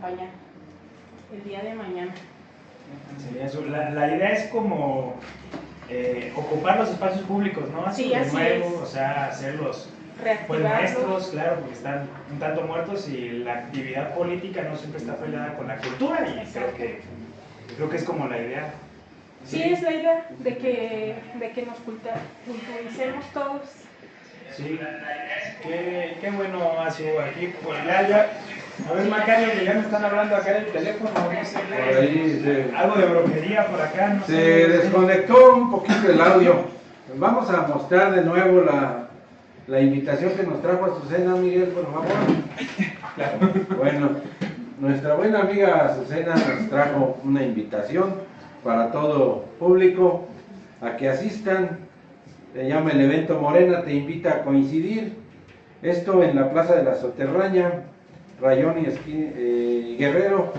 Mañana, el día de mañana. Sería eso. La idea es como ocupar los espacios públicos, ¿no? Sí, de así nuevo, es. o sea, hacerlos pues Reactivarlos. maestros, claro, porque están un tanto muertos y la actividad política no siempre está peleada con la cultura y creo que es como la idea. Sí, es la idea de que nos culturicemos todos. Sí, qué bueno ha sido aquí, pues ya. A ver, Macario, que ya me están hablando acá en el teléfono, no sé, por ahí algo de brujería por acá, no se sé. desconectó un poquito el audio. Vamos a mostrar de nuevo la invitación que nos trajo Azucena, Miguel, por favor. Claro. Bueno, nuestra buena amiga Azucena nos trajo una invitación para todo público a que asistan. Se llama el evento Morena te invita a coincidir. Esto en la Plaza de la Soterraña, Rayón y Guerrero,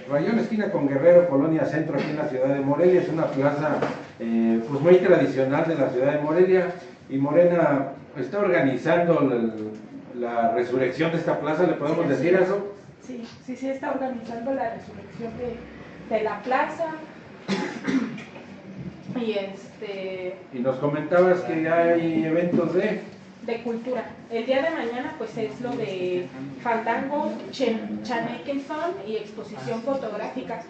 Rayón esquina con Guerrero, Colonia Centro, aquí en la ciudad de Morelia. Es una plaza pues muy tradicional de la ciudad de Morelia, y Morena está organizando la resurrección de esta plaza. ¿Le podemos decir eso? Sí, está organizando la resurrección de la plaza. Y nos comentabas que hay eventos de cultura. El día de mañana pues es lo de fandango, chanequezón y exposición fotográfica.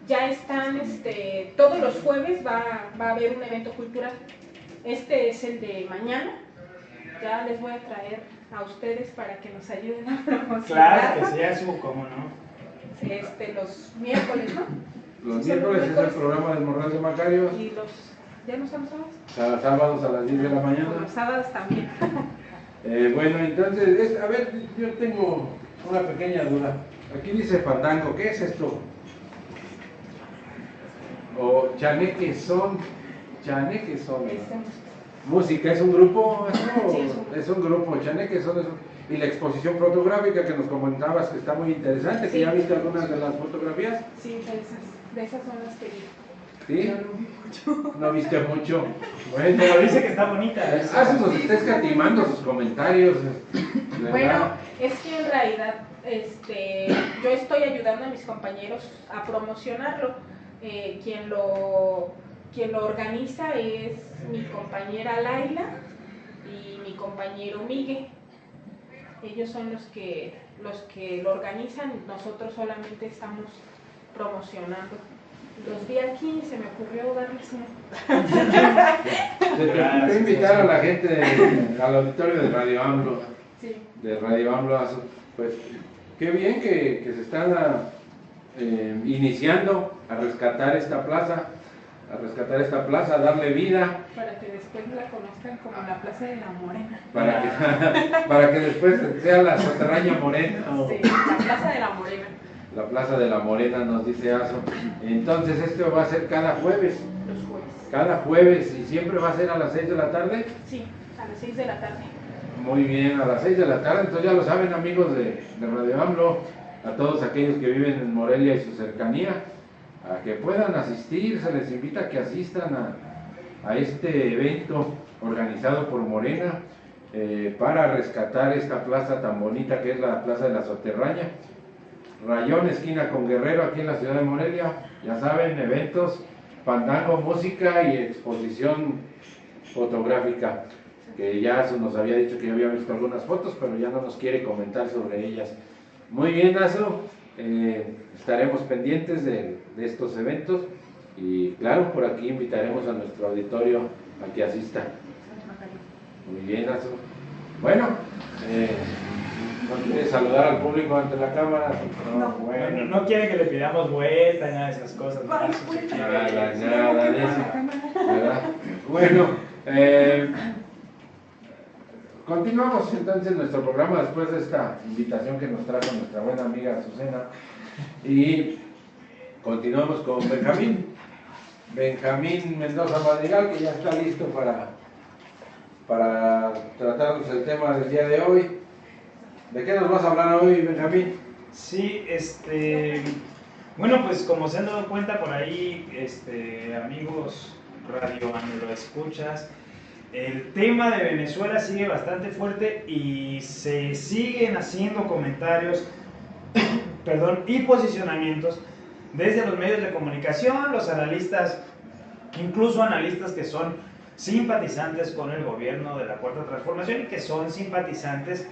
Ya están, todos los jueves va a haber un evento cultural. Este es el de mañana. Ya les voy a traer a ustedes para que nos ayuden a promocionar. Claro que sí, eso, cómo no. Los miércoles, ¿no? los miércoles es el programa del Morral de Macario. Y ¿ya no están Los sábados a las 10 de la mañana. Los sábados también. Bueno, entonces, a ver, yo tengo una pequeña duda. Aquí dice fandango, ¿qué es esto? O chanequezón. Música, ¿es un grupo? Sí, es un grupo. Chanequezón es y la exposición fotográfica que nos comentabas que está muy interesante, que ya viste algunas de las fotografías. Sí, de esas son las que vi. ¿Sí? Yo no vi mucho. No viste mucho. Bueno, Pero dice que está bonita. se nos está escatimando sus comentarios. ¿Verdad? Bueno, es que en realidad yo estoy ayudando a mis compañeros a promocionarlo. Quien lo organiza es mi compañera Laila y mi compañero Miguel. Ellos son los que lo organizan, nosotros solamente estamos promocionando. Los vi aquí y se me ocurrió darles Te voy a invitar a la gente al auditorio de Radio AMLO. Sí. De Radio AMLO, pues qué bien que se están iniciando a rescatar esta plaza, a darle vida. Para que después la conozcan como la Plaza de la Morena. Para que después sea la Soterraña Morena. Sí, la Plaza de la Morena. La Plaza de la Morena, nos dice Aso. Entonces esto va a ser cada jueves. Los jueves. Cada jueves, y siempre va a ser a las 6 de la tarde. Sí, a las 6 de la tarde. Muy bien, a las 6 de la tarde. Entonces ya lo saben, amigos de Radio AMLO, a todos aquellos que viven en Morelia y su cercanía, a que puedan asistir. Se les invita a que asistan a este evento organizado por Morena para rescatar esta plaza tan bonita que es la Plaza de la Soterraña, Rayón esquina con Guerrero, aquí en la ciudad de Morelia. Ya saben, eventos, fandango, música y exposición fotográfica, que ya nos había dicho que ya había visto algunas fotos, pero ya no nos quiere comentar sobre ellas. Muy bien, Aso, estaremos pendientes de estos eventos, y claro, por aquí invitaremos a nuestro auditorio a que asista. Muy bien, Aso. Bueno, ¿no quiere saludar al público ante la cámara? No. Bueno, no quiere que le pidamos vuelta, nada de esas cosas. Ay, Nada de eso, ¿verdad? Bueno, continuamos entonces nuestro programa después de esta invitación que nos trajo nuestra buena amiga Azucena, y continuamos con Benjamín Mendoza Madrigal, que ya está listo para tratarnos el tema del día de hoy. ¿De qué nos vas a hablar hoy, Benjamín? Sí, bueno, pues como se han dado cuenta por ahí, amigos Radio AMLO escuchas, el tema de Venezuela sigue bastante fuerte y se siguen haciendo comentarios y posicionamientos desde los medios de comunicación, los analistas, incluso analistas que son simpatizantes con el gobierno de la Cuarta Transformación y que son simpatizantes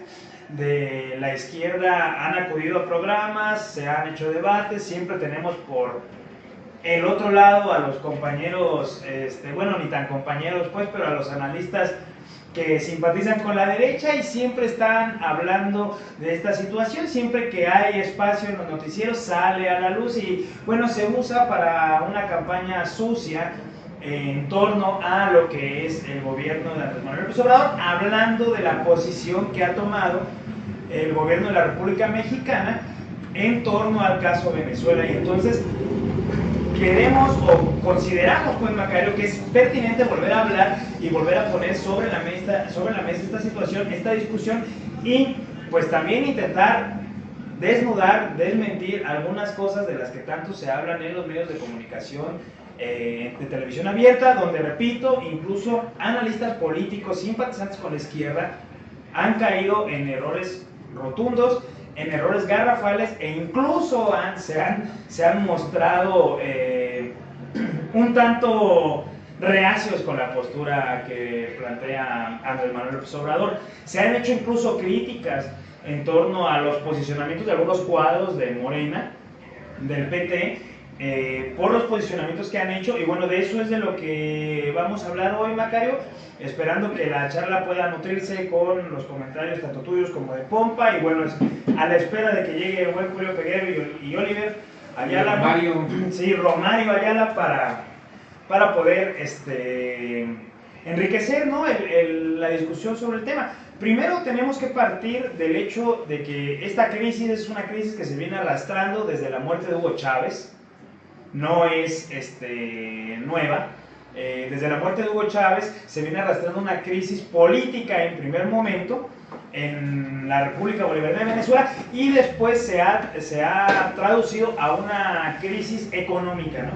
de la izquierda, han acudido a programas, se han hecho debates, siempre tenemos por el otro lado a los compañeros, bueno, ni tan compañeros pues, pero a los analistas que simpatizan con la derecha y siempre están hablando de esta situación. Siempre que hay espacio en los noticieros sale a la luz y bueno, se usa para una campaña sucia en torno a lo que es el gobierno de Andrés Manuel López Obrador, hablando de la posición que ha tomado el gobierno de la República Mexicana en torno al caso Venezuela. Y entonces queremos o consideramos, pues, Macario, que es pertinente volver a hablar y volver a poner sobre la mesa esta situación, esta discusión, y pues también intentar desnudar, desmentir algunas cosas de las que tanto se hablan en los medios de comunicación, de televisión abierta, donde, repito, incluso analistas políticos simpatizantes con la izquierda han caído en errores rotundos, en errores garrafales, e incluso se han mostrado un tanto reacios con la postura que plantea Andrés Manuel López Obrador. Se han hecho incluso críticas en torno a los posicionamientos de algunos cuadros de Morena, del PT, por los posicionamientos que han hecho, y bueno, de eso es de lo que vamos a hablar hoy, Macario, esperando que la charla pueda nutrirse con los comentarios tanto tuyos como de Pompa, y bueno, a la espera de que llegue el buen Julio Peguero y Oliver Ayala, Romario. Sí, Romario Ayala, para poder enriquecer, ¿no?, la discusión sobre el tema. Primero tenemos que partir del hecho de que esta crisis es una crisis que se viene arrastrando desde la muerte de Hugo Chávez. No es nueva. Desde la muerte de Hugo Chávez se viene arrastrando una crisis política en primer momento en la República Bolivariana de Venezuela, y después se ha traducido a una crisis económica, ¿no?,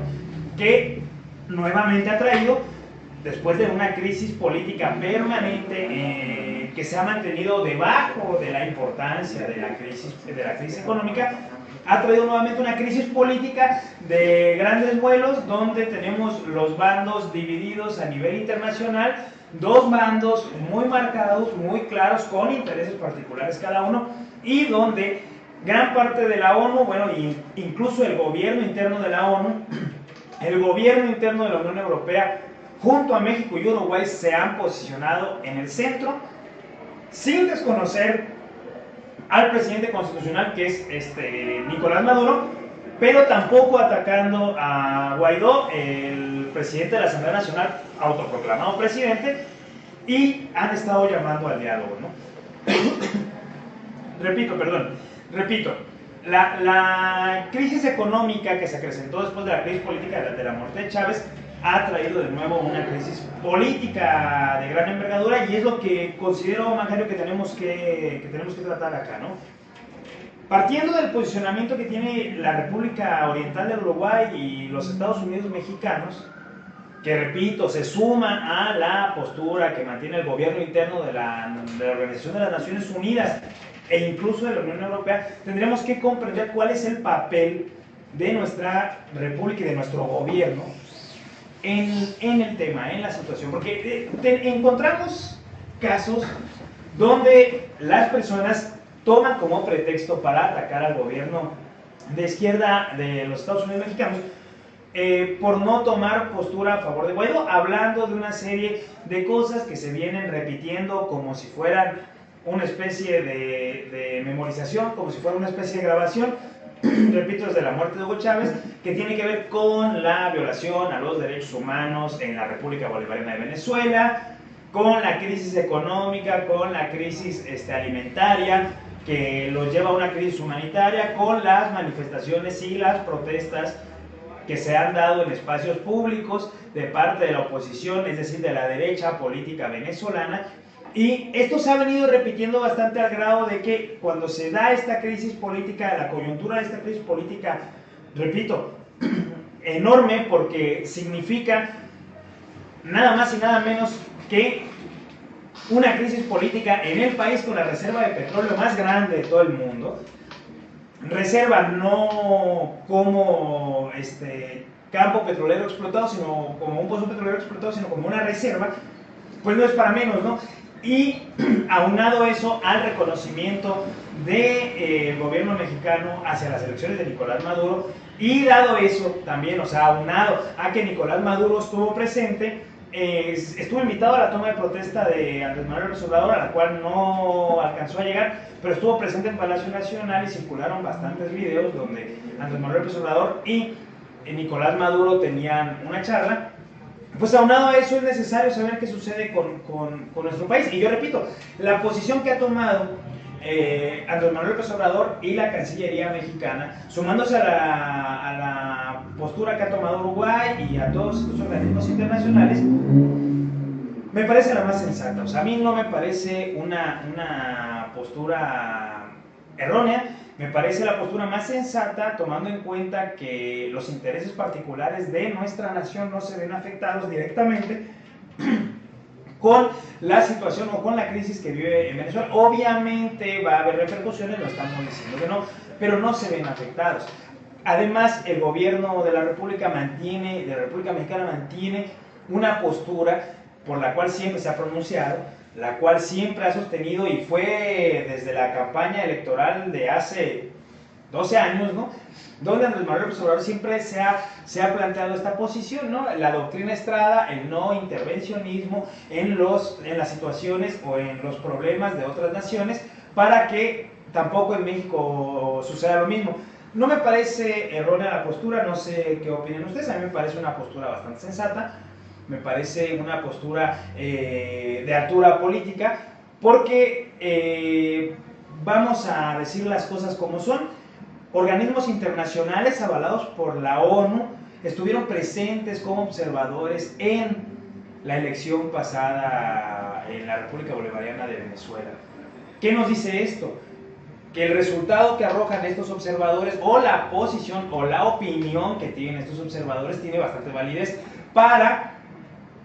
que nuevamente ha traído, después de una crisis política permanente que se ha mantenido debajo de la importancia de la crisis económica, ha traído nuevamente una crisis política de grandes vuelos, donde tenemos los bandos divididos a nivel internacional, dos bandos muy marcados, muy claros, con intereses particulares cada uno, y donde gran parte de la ONU, bueno, incluso el gobierno interno de la ONU, el gobierno interno de la Unión Europea, junto a México y Uruguay, se han posicionado en el centro, sin desconocer al presidente constitucional, que es Nicolás Maduro, pero tampoco atacando a Guaidó, el presidente de la Asamblea Nacional, autoproclamado presidente, y han estado llamando al diálogo, ¿no? Repito, la crisis económica que se acrecentó después de la crisis política de la muerte de Chávez ha traído de nuevo una crisis política de gran envergadura, y es lo que considero, Macario, que tenemos que tratar acá, ¿no? Partiendo del posicionamiento que tiene la República Oriental del Uruguay y los Estados Unidos mexicanos, que, repito, se suma a la postura que mantiene el gobierno interno de la Organización de las Naciones Unidas e incluso de la Unión Europea, tendremos que comprender cuál es el papel de nuestra república y de nuestro gobierno en el tema, en la situación, porque encontramos casos donde las personas toman como pretexto para atacar al gobierno de izquierda de los Estados Unidos mexicanos, por no tomar postura a favor de Guaidó, hablando de una serie de cosas que se vienen repitiendo como si fueran una especie de memorización, como si fuera una especie de grabación, repito, desde la muerte de Hugo Chávez, que tiene que ver con la violación a los derechos humanos en la República Bolivariana de Venezuela, con la crisis económica, con la crisis alimentaria, que los lleva a una crisis humanitaria, con las manifestaciones y las protestas que se han dado en espacios públicos de parte de la oposición, es decir, de la derecha política venezolana. Y esto se ha venido repitiendo bastante, al grado de que cuando se da esta crisis política, la coyuntura de esta crisis política, repito, enorme, porque significa nada más y nada menos que una crisis política en el país con la reserva de petróleo más grande de todo el mundo, reserva, no como campo petrolero explotado, sino como un pozo petrolero explotado, sino como una reserva, pues no es para menos, ¿no? Y aunado eso al reconocimiento del gobierno mexicano hacia las elecciones de Nicolás Maduro, y dado eso también, o sea, aunado a que Nicolás Maduro estuvo presente, estuvo invitado a la toma de protesta de Andrés Manuel López Obrador, a la cual no alcanzó a llegar, pero estuvo presente en Palacio Nacional y circularon bastantes videos donde Andrés Manuel López Obrador y Nicolás Maduro tenían una charla. Pues aunado a eso es necesario saber qué sucede con nuestro país. Y yo repito, la posición que ha tomado Andrés Manuel López Obrador y la Cancillería mexicana, sumándose a la postura que ha tomado Uruguay y a todos estos organismos internacionales, me parece la más sensata. O sea, a mí no me parece una postura errónea, me parece la postura más sensata, tomando en cuenta que los intereses particulares de nuestra nación no se ven afectados directamente con la situación o con la crisis que vive en Venezuela. Obviamente va a haber repercusiones, no estamos diciendo que no, pero no se ven afectados. Además, el gobierno de la República Mexicana mantiene una postura por la cual siempre se ha pronunciado, la cual siempre ha sostenido, y fue desde la campaña electoral de hace 12 años, ¿no?, donde Andrés Manuel López Obrador siempre se ha planteado esta posición, ¿no?, la doctrina Estrada, el no intervencionismo en las situaciones o en los problemas de otras naciones, para que tampoco en México suceda lo mismo. No me parece errónea la postura, no sé qué opinan ustedes, a mí me parece una postura bastante sensata, me parece una postura de altura política, porque vamos a decir las cosas como son. Organismos internacionales avalados por la ONU estuvieron presentes como observadores en la elección pasada en la República Bolivariana de Venezuela. ¿Qué nos dice esto? Que el resultado que arrojan estos observadores, o la posición o la opinión que tienen estos observadores, tiene bastante validez para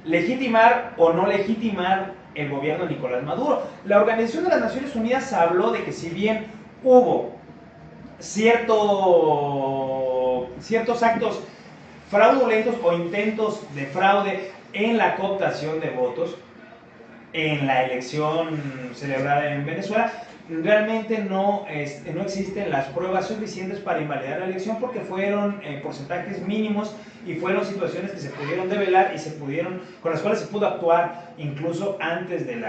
legitimar o no legitimar el gobierno de Nicolás Maduro. La Organización de las Naciones Unidas habló de que si bien hubo ciertos actos fraudulentos o intentos de fraude en la cooptación de votos en la elección celebrada en Venezuela, realmente no existen las pruebas suficientes para invalidar la elección, porque fueron porcentajes mínimos y fueron situaciones que se pudieron develar y con las cuales se pudo actuar incluso antes de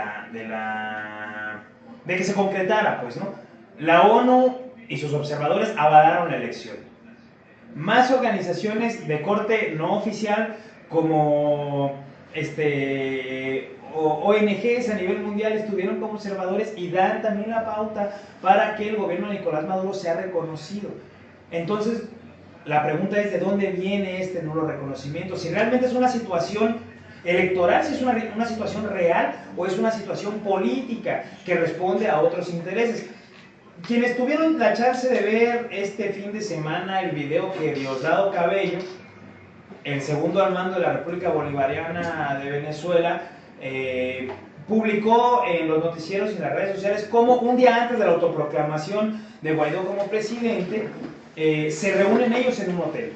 que se concretara, pues, ¿no? La ONU y sus observadores avalaron la elección. Más organizaciones de corte no oficial, como ONGs a nivel mundial, estuvieron como observadores y dan también la pauta para que el gobierno de Nicolás Maduro sea reconocido. Entonces, la pregunta es: ¿de dónde viene este nulo reconocimiento? Si realmente es una situación electoral, si es una situación real, o es una situación política que responde a otros intereses. Quienes tuvieron la chance de ver este fin de semana el video que Diosdado Cabello, el segundo al mando de la República Bolivariana de Venezuela, publicó en los noticieros y en las redes sociales, como un día antes de la autoproclamación de Guaidó como presidente, se reúnen ellos en un hotel.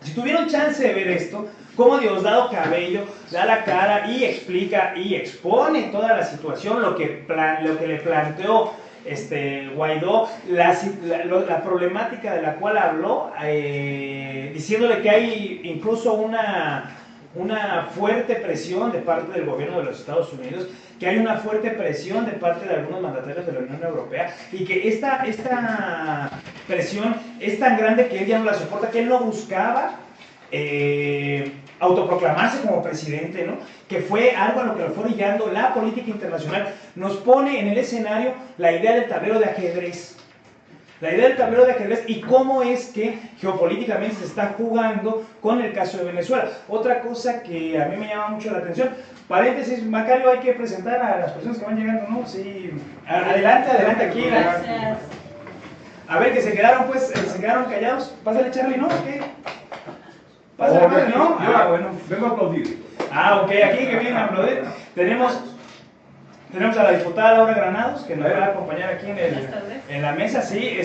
Si tuvieron chance de ver esto, cómo Diosdado Cabello da la cara y explica y expone toda la situación, lo que le planteó Guaidó, la problemática de la cual habló, diciéndole que hay incluso una fuerte presión de parte del gobierno de los Estados Unidos, que hay una fuerte presión de parte de algunos mandatarios de la Unión Europea, y que esta presión es tan grande que él ya no la soporta, que él no buscaba autoproclamarse como presidente, ¿no?, que fue algo a lo que lo fue orillando la política internacional. Nos pone en el escenario la idea del tablero de ajedrez. La idea del tablero de ajedrez y cómo es que geopolíticamente se está jugando con el caso de Venezuela. Otra cosa que a mí me llama mucho la atención, paréntesis, Macario, hay que presentar a las personas que van llegando, ¿no? Sí, adelante aquí. Gracias. A ver, que se quedaron callados. Pásale, Charlie, ¿no? ¿Qué? Pásale, ¿no? Bueno. Vengo a aplaudir. Ok, aquí que vienen a aplaudir. Tenemos a la diputada Laura Granados, que nos va a acompañar aquí en la mesa, sí.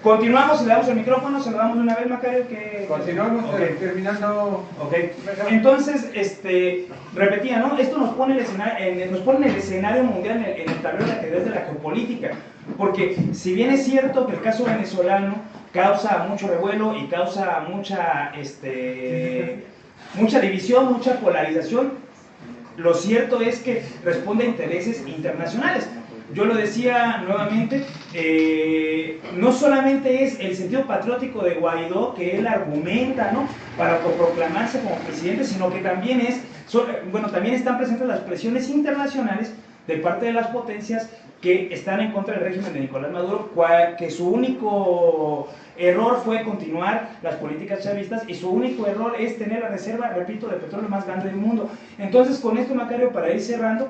Continuamos y le damos el micrófono, se lo damos de una vez, Macario. Que... Continuamos terminando. Ok. Entonces, repetía, ¿no? Esto nos pone, nos pone en el escenario mundial, en el tablero de ajedrez de la geopolítica. Porque si bien es cierto que el caso venezolano causa mucho revuelo y causa mucha división, mucha polarización, lo cierto es que responde a intereses internacionales. Yo lo decía nuevamente, no solamente es el sentido patriótico de Guaidó que él argumenta, ¿no?, para proclamarse como presidente, sino que también también están presentes las presiones internacionales de parte de las potencias que están en contra del régimen de Nicolás Maduro, que su único error fue continuar las políticas chavistas y su único error es tener la reserva, repito, de petróleo más grande del mundo. Entonces, con esto, Macario, para ir cerrando,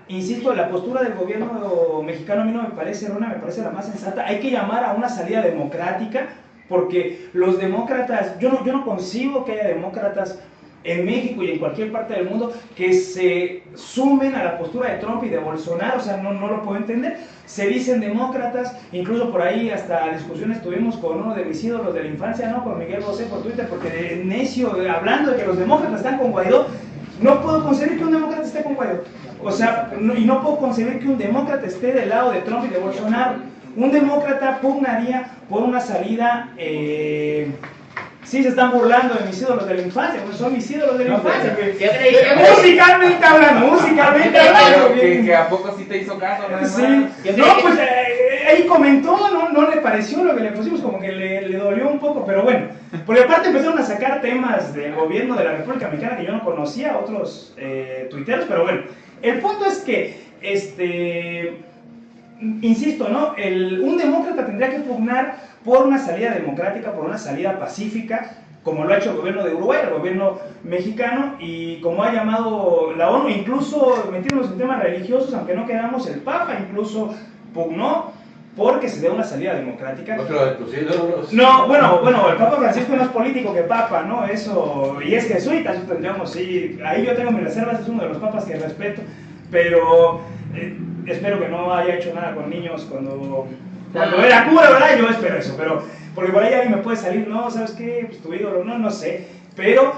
insisto, la postura del gobierno mexicano a mí no me parece errónea, me parece la más sensata. Hay que llamar a una salida democrática, porque los demócratas, yo no concibo que haya demócratas en México y en cualquier parte del mundo que se sumen a la postura de Trump y de Bolsonaro, o sea, no lo puedo entender. Se dicen demócratas, incluso por ahí hasta discusiones tuvimos con uno de mis ídolos de la infancia, ¿no?, con Miguel Bosé por Twitter, porque de necio, hablando de que los demócratas están con Guaidó. No puedo concebir que un demócrata esté con Guaidó. O sea, y no puedo concebir que un demócrata esté del lado de Trump y de Bolsonaro. Un demócrata pugnaría por una salida... Sí, se están burlando de mis ídolos de la infancia, pues son mis ídolos de la infancia. Musicalmente hablando, que a poco sí te hizo caso, ¿no? Sí. No, pues ahí comentó, no le pareció lo que le pusimos, como que le dolió un poco, pero bueno. Porque aparte empezaron a sacar temas del gobierno de la República Mexicana que yo no conocía, otros tuiteros, pero bueno. El punto es que, insisto, ¿no? Un demócrata tendría que pugnar por una salida democrática, por una salida pacífica, como lo ha hecho el gobierno de Uruguay, el gobierno mexicano, y como ha llamado la ONU, incluso metiéndonos en temas religiosos, aunque no queramos, el Papa incluso pugnó porque se dé una salida democrática. Otro de tus ídolos. No, bueno, el Papa Francisco no es político que Papa, ¿no? Eso, y es jesuita, eso tendríamos, sí, ahí yo tengo mis reservas, es uno de los papas que respeto, pero espero que no haya hecho nada con niños cuando era cura, ¿verdad? Yo espero eso, pero porque por ahí alguien me puede salir, no, ¿sabes qué? Pues tu ídolo, no sé, pero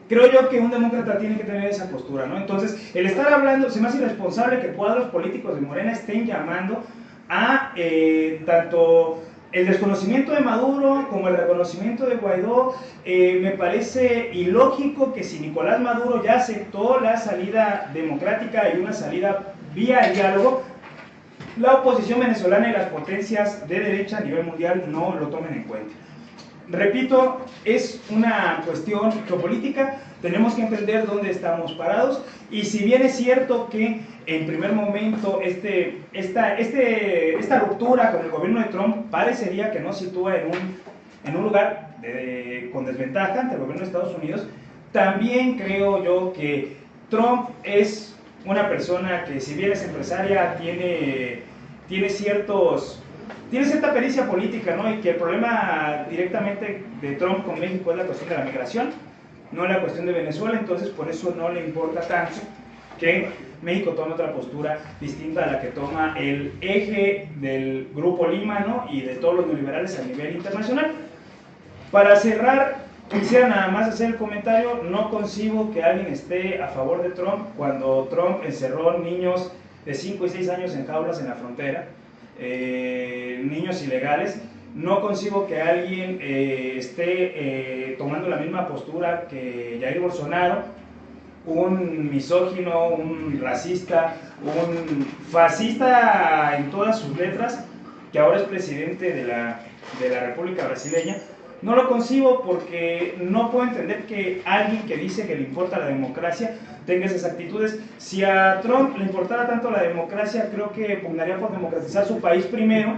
creo yo que un demócrata tiene que tener esa postura, ¿no? Entonces, el estar hablando, se me hace irresponsable que cuadros políticos de Morena estén llamando a tanto el desconocimiento de Maduro como el reconocimiento de Guaidó. Me parece ilógico que si Nicolás Maduro ya aceptó la salida democrática y una salida vía diálogo, la oposición venezolana y las potencias de derecha a nivel mundial no lo tomen en cuenta. Repito, es una cuestión geopolítica, tenemos que entender dónde estamos parados, y si bien es cierto que en primer momento esta ruptura con el gobierno de Trump parecería que nos sitúa en un lugar con desventaja ante el gobierno de Estados Unidos, también creo yo que Trump es una persona que, si bien es empresaria, tiene cierta pericia política, ¿no? Y que el problema directamente de Trump con México es la cuestión de la migración, no la cuestión de Venezuela. Entonces por eso no le importa tanto que México tome otra postura distinta a la que toma el eje del Grupo Lima, ¿no?, y de todos los neoliberales a nivel internacional. Para cerrar, quisiera nada más hacer el comentario: no concibo que alguien esté a favor de Trump cuando Trump encerró niños de 5 y 6 años en jaulas en la frontera, niños ilegales. No concibo que alguien esté tomando la misma postura que Jair Bolsonaro, un misógino, un racista, un fascista en todas sus letras, que ahora es presidente de la República Brasileña. No lo concibo porque no puedo entender que alguien que dice que le importa la democracia tenga esas actitudes. Si a Trump le importara tanto la democracia, creo que pugnaría por democratizar su país primero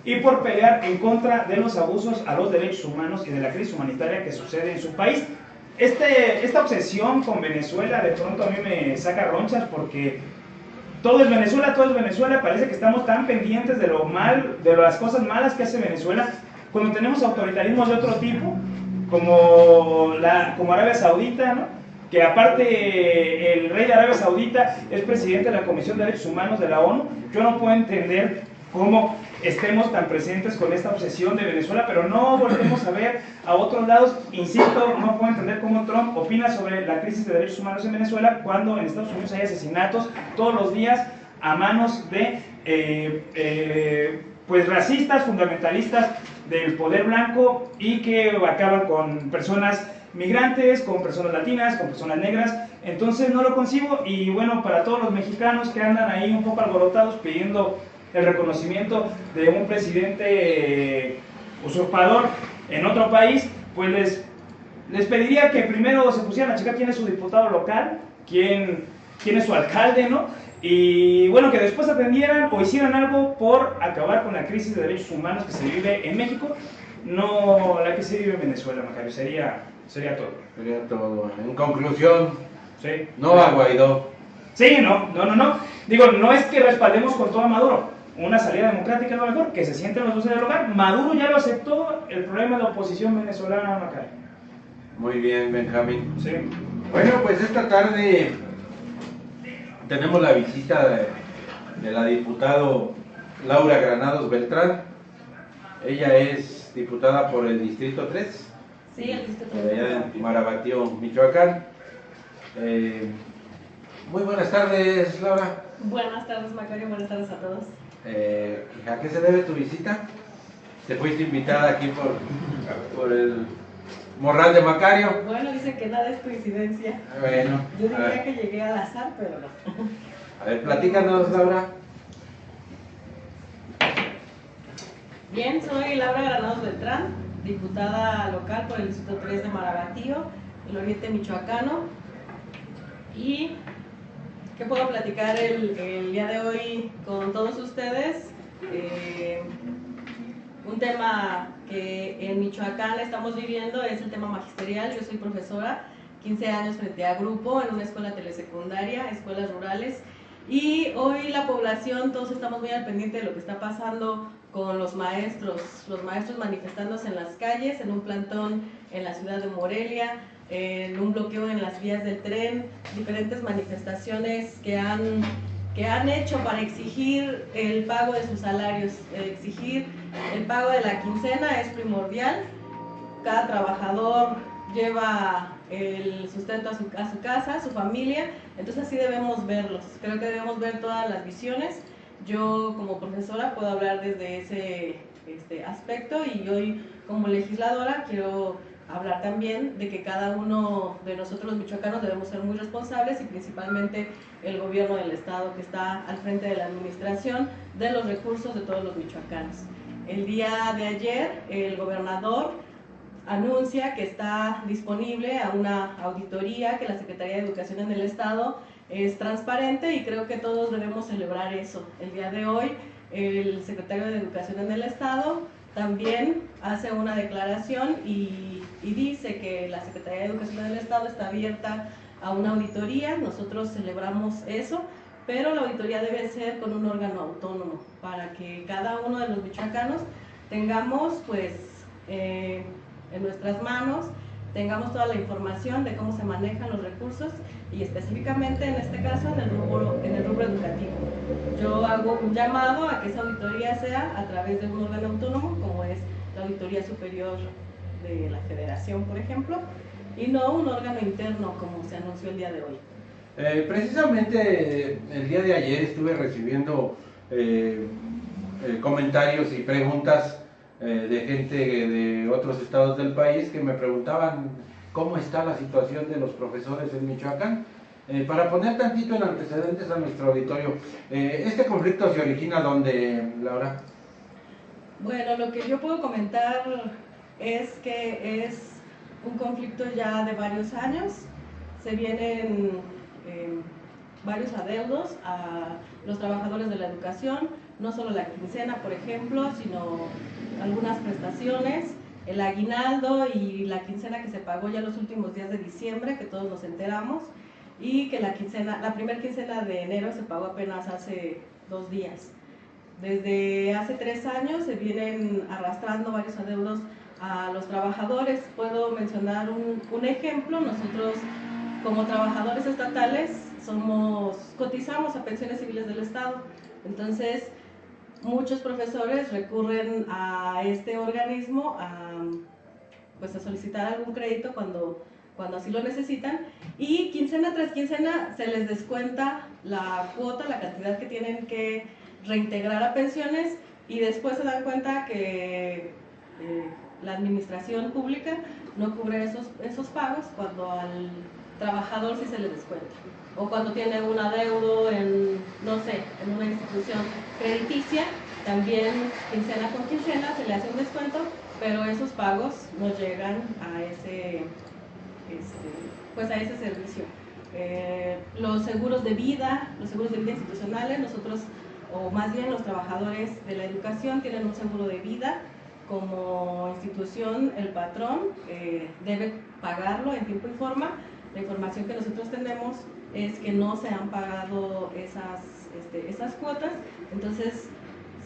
y por pelear en contra de los abusos a los derechos humanos y de la crisis humanitaria que sucede en su país. Esta obsesión con Venezuela de pronto a mí me saca ronchas, porque todo es Venezuela, parece que estamos tan pendientes de las cosas malas que hace Venezuela, cuando tenemos autoritarismos de otro tipo, como Arabia Saudita, ¿no?, que aparte el rey de Arabia Saudita es presidente de la Comisión de Derechos Humanos de la ONU. Yo no puedo entender cómo estemos tan presentes con esta obsesión de Venezuela, pero no volvemos a ver a otros lados. Insisto, no puedo entender cómo Trump opina sobre la crisis de derechos humanos en Venezuela cuando en Estados Unidos hay asesinatos todos los días a manos de pues racistas, fundamentalistas del poder blanco, y que acaban con personas migrantes, con personas latinas, con personas negras. Entonces no lo concibo. Y bueno, para todos los mexicanos que andan ahí un poco alborotados pidiendo el reconocimiento de un presidente usurpador en otro país, pues les pediría que primero se pusieran a checar quién es su diputado local, quién es su alcalde, ¿no? Y bueno, que después atendieran o hicieran algo por acabar con la crisis de derechos humanos que se vive en México, no la que se vive en Venezuela, Macario. Sería todo. Sería todo. En conclusión, Sí. no a Guaidó. Sí, no. Digo, no es que respaldemos con todo a Maduro. Una salida democrática es lo mejor, que se sienten los dos en el hogar. Maduro ya lo aceptó, el problema es la oposición venezolana, Macario. Muy bien, Benjamín. Sí. Bueno, pues esta tarde tenemos la visita de la diputada Laura Granados Beltrán. Ella es diputada por el Distrito 3. Sí, el Distrito de allá en Marabatío, Michoacán. Muy buenas tardes, Laura. Buenas tardes, Macario, buenas tardes a todos. ¿A qué se debe tu visita? Te fuiste invitada aquí por el Morral de Macario. Bueno, dicen que nada es coincidencia. Bueno, Yo diría que llegué al azar, pero no. a ver, platícanos, Laura. Bien, soy Laura Granados Beltrán, diputada local por el Distrito 3 de Marabatío, el oriente michoacano. Y ¿qué puedo platicar el día de hoy con todos ustedes? Un tema que en Michoacán estamos viviendo es el tema magisterial. Yo soy profesora, 15 años frente a grupo en una escuela telesecundaria, escuelas rurales, y hoy la población, todos estamos muy al pendiente de lo que está pasando con los maestros manifestándose en las calles, en un plantón en la ciudad de Morelia, en un bloqueo en las vías del tren, diferentes manifestaciones que han hecho para exigir el pago de sus salarios. Exigir el pago de la quincena es primordial. Cada trabajador lleva el sustento a su casa, a su familia, entonces así debemos verlos. Creo que debemos ver todas las visiones. Yo como profesora puedo hablar desde ese aspecto, y hoy como legisladora quiero hablar también de que cada uno de nosotros los michoacanos debemos ser muy responsables, y principalmente el gobierno del estado, que está al frente de la administración de los recursos de todos los michoacanos. El día de ayer el gobernador anuncia que está disponible a una auditoría, que la Secretaría de Educación en el estado es transparente, y creo que todos debemos celebrar eso. El día de hoy el secretario de Educación en el estado también hace una declaración y dice que la Secretaría de Educación del Estado está abierta a una auditoría. Nosotros celebramos eso, pero la auditoría debe ser con un órgano autónomo, para que cada uno de los michoacanos tengamos pues en nuestras manos, tengamos toda la información de cómo se manejan los recursos, y específicamente en este caso en el rubro educativo. Yo hago un llamado a que esa auditoría sea a través de un órgano autónomo, como es la Auditoría Superior de la Federación, por ejemplo, y no un órgano interno como se anunció el día de hoy. Precisamente el día de ayer estuve recibiendo comentarios y preguntas de gente de otros estados del país que me preguntaban cómo está la situación de los profesores en Michoacán. Para poner tantito en antecedentes a nuestro auditorio, ¿este conflicto se origina dónde, Laura? Bueno, lo que yo puedo comentar es que es un conflicto ya de varios años. Se vienen varios adeudos a los trabajadores de la educación, no solo la quincena, por ejemplo, sino algunas prestaciones, el aguinaldo y la quincena que se pagó ya los últimos días de diciembre, que todos nos enteramos, y que la primera quincena de enero se pagó apenas hace 2 días. Desde hace 3 años se vienen arrastrando varios adeudos a los trabajadores. Puedo mencionar un ejemplo. Nosotros, como trabajadores estatales, cotizamos a pensiones civiles del Estado. Entonces, muchos profesores recurren a este organismo pues a solicitar algún crédito cuando así lo necesitan, y quincena tras quincena se les descuenta la cuota, la cantidad que tienen que reintegrar a pensiones, y después se dan cuenta que la administración pública no cubre esos pagos cuando al trabajador sí se le descuenta, o cuando tiene un adeudo en, no sé, en una institución crediticia, también quincena con quincena se le hace un descuento, pero esos pagos no llegan a ese servicio. Los seguros de vida institucionales, nosotros, o más bien los trabajadores de la educación, tienen un seguro de vida. Como institución, el patrón debe pagarlo en tiempo y forma. La información que nosotros tenemos es que no se han pagado esas cuotas. Entonces,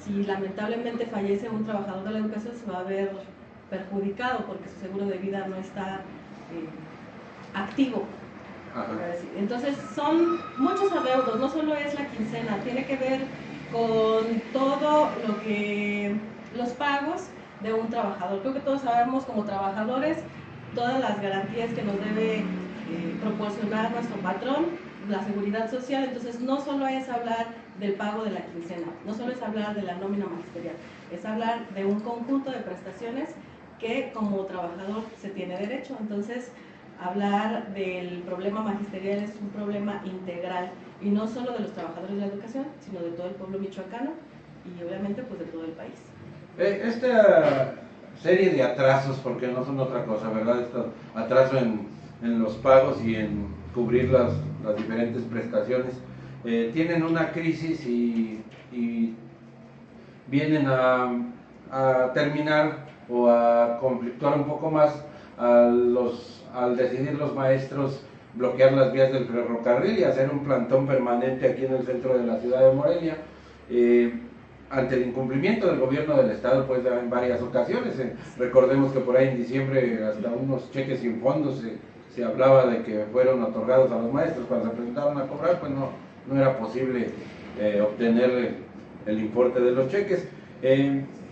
si lamentablemente fallece un trabajador de la educación, se va a ver perjudicado porque su seguro de vida no está activo. Entonces, son muchos adeudos, no solo es la quincena, tiene que ver con todo lo que los pagos de un trabajador. Creo que todos sabemos como trabajadores todas las garantías que nos debe proporcionar nuestro patrón, la seguridad social. Entonces no solo es hablar del pago de la quincena, no solo es hablar de la nómina magisterial, es hablar de un conjunto de prestaciones que como trabajador se tiene derecho. Entonces hablar del problema magisterial es un problema integral, y no solo de los trabajadores de la educación, sino de todo el pueblo michoacano y obviamente pues de todo el país. Esta serie de atrasos, porque no son otra cosa, ¿verdad? Este atraso en los pagos y en cubrir las diferentes prestaciones, tienen una crisis y vienen a terminar o a conflictuar un poco más al decidir los maestros bloquear las vías del ferrocarril y hacer un plantón permanente aquí en el centro de la ciudad de Morelia, ante el incumplimiento del gobierno del estado, pues en varias ocasiones. Recordemos que por ahí en diciembre hasta unos cheques sin fondos se hablaba de que fueron otorgados a los maestros. Cuando se presentaron a cobrar, pues no era posible obtener el importe de los cheques.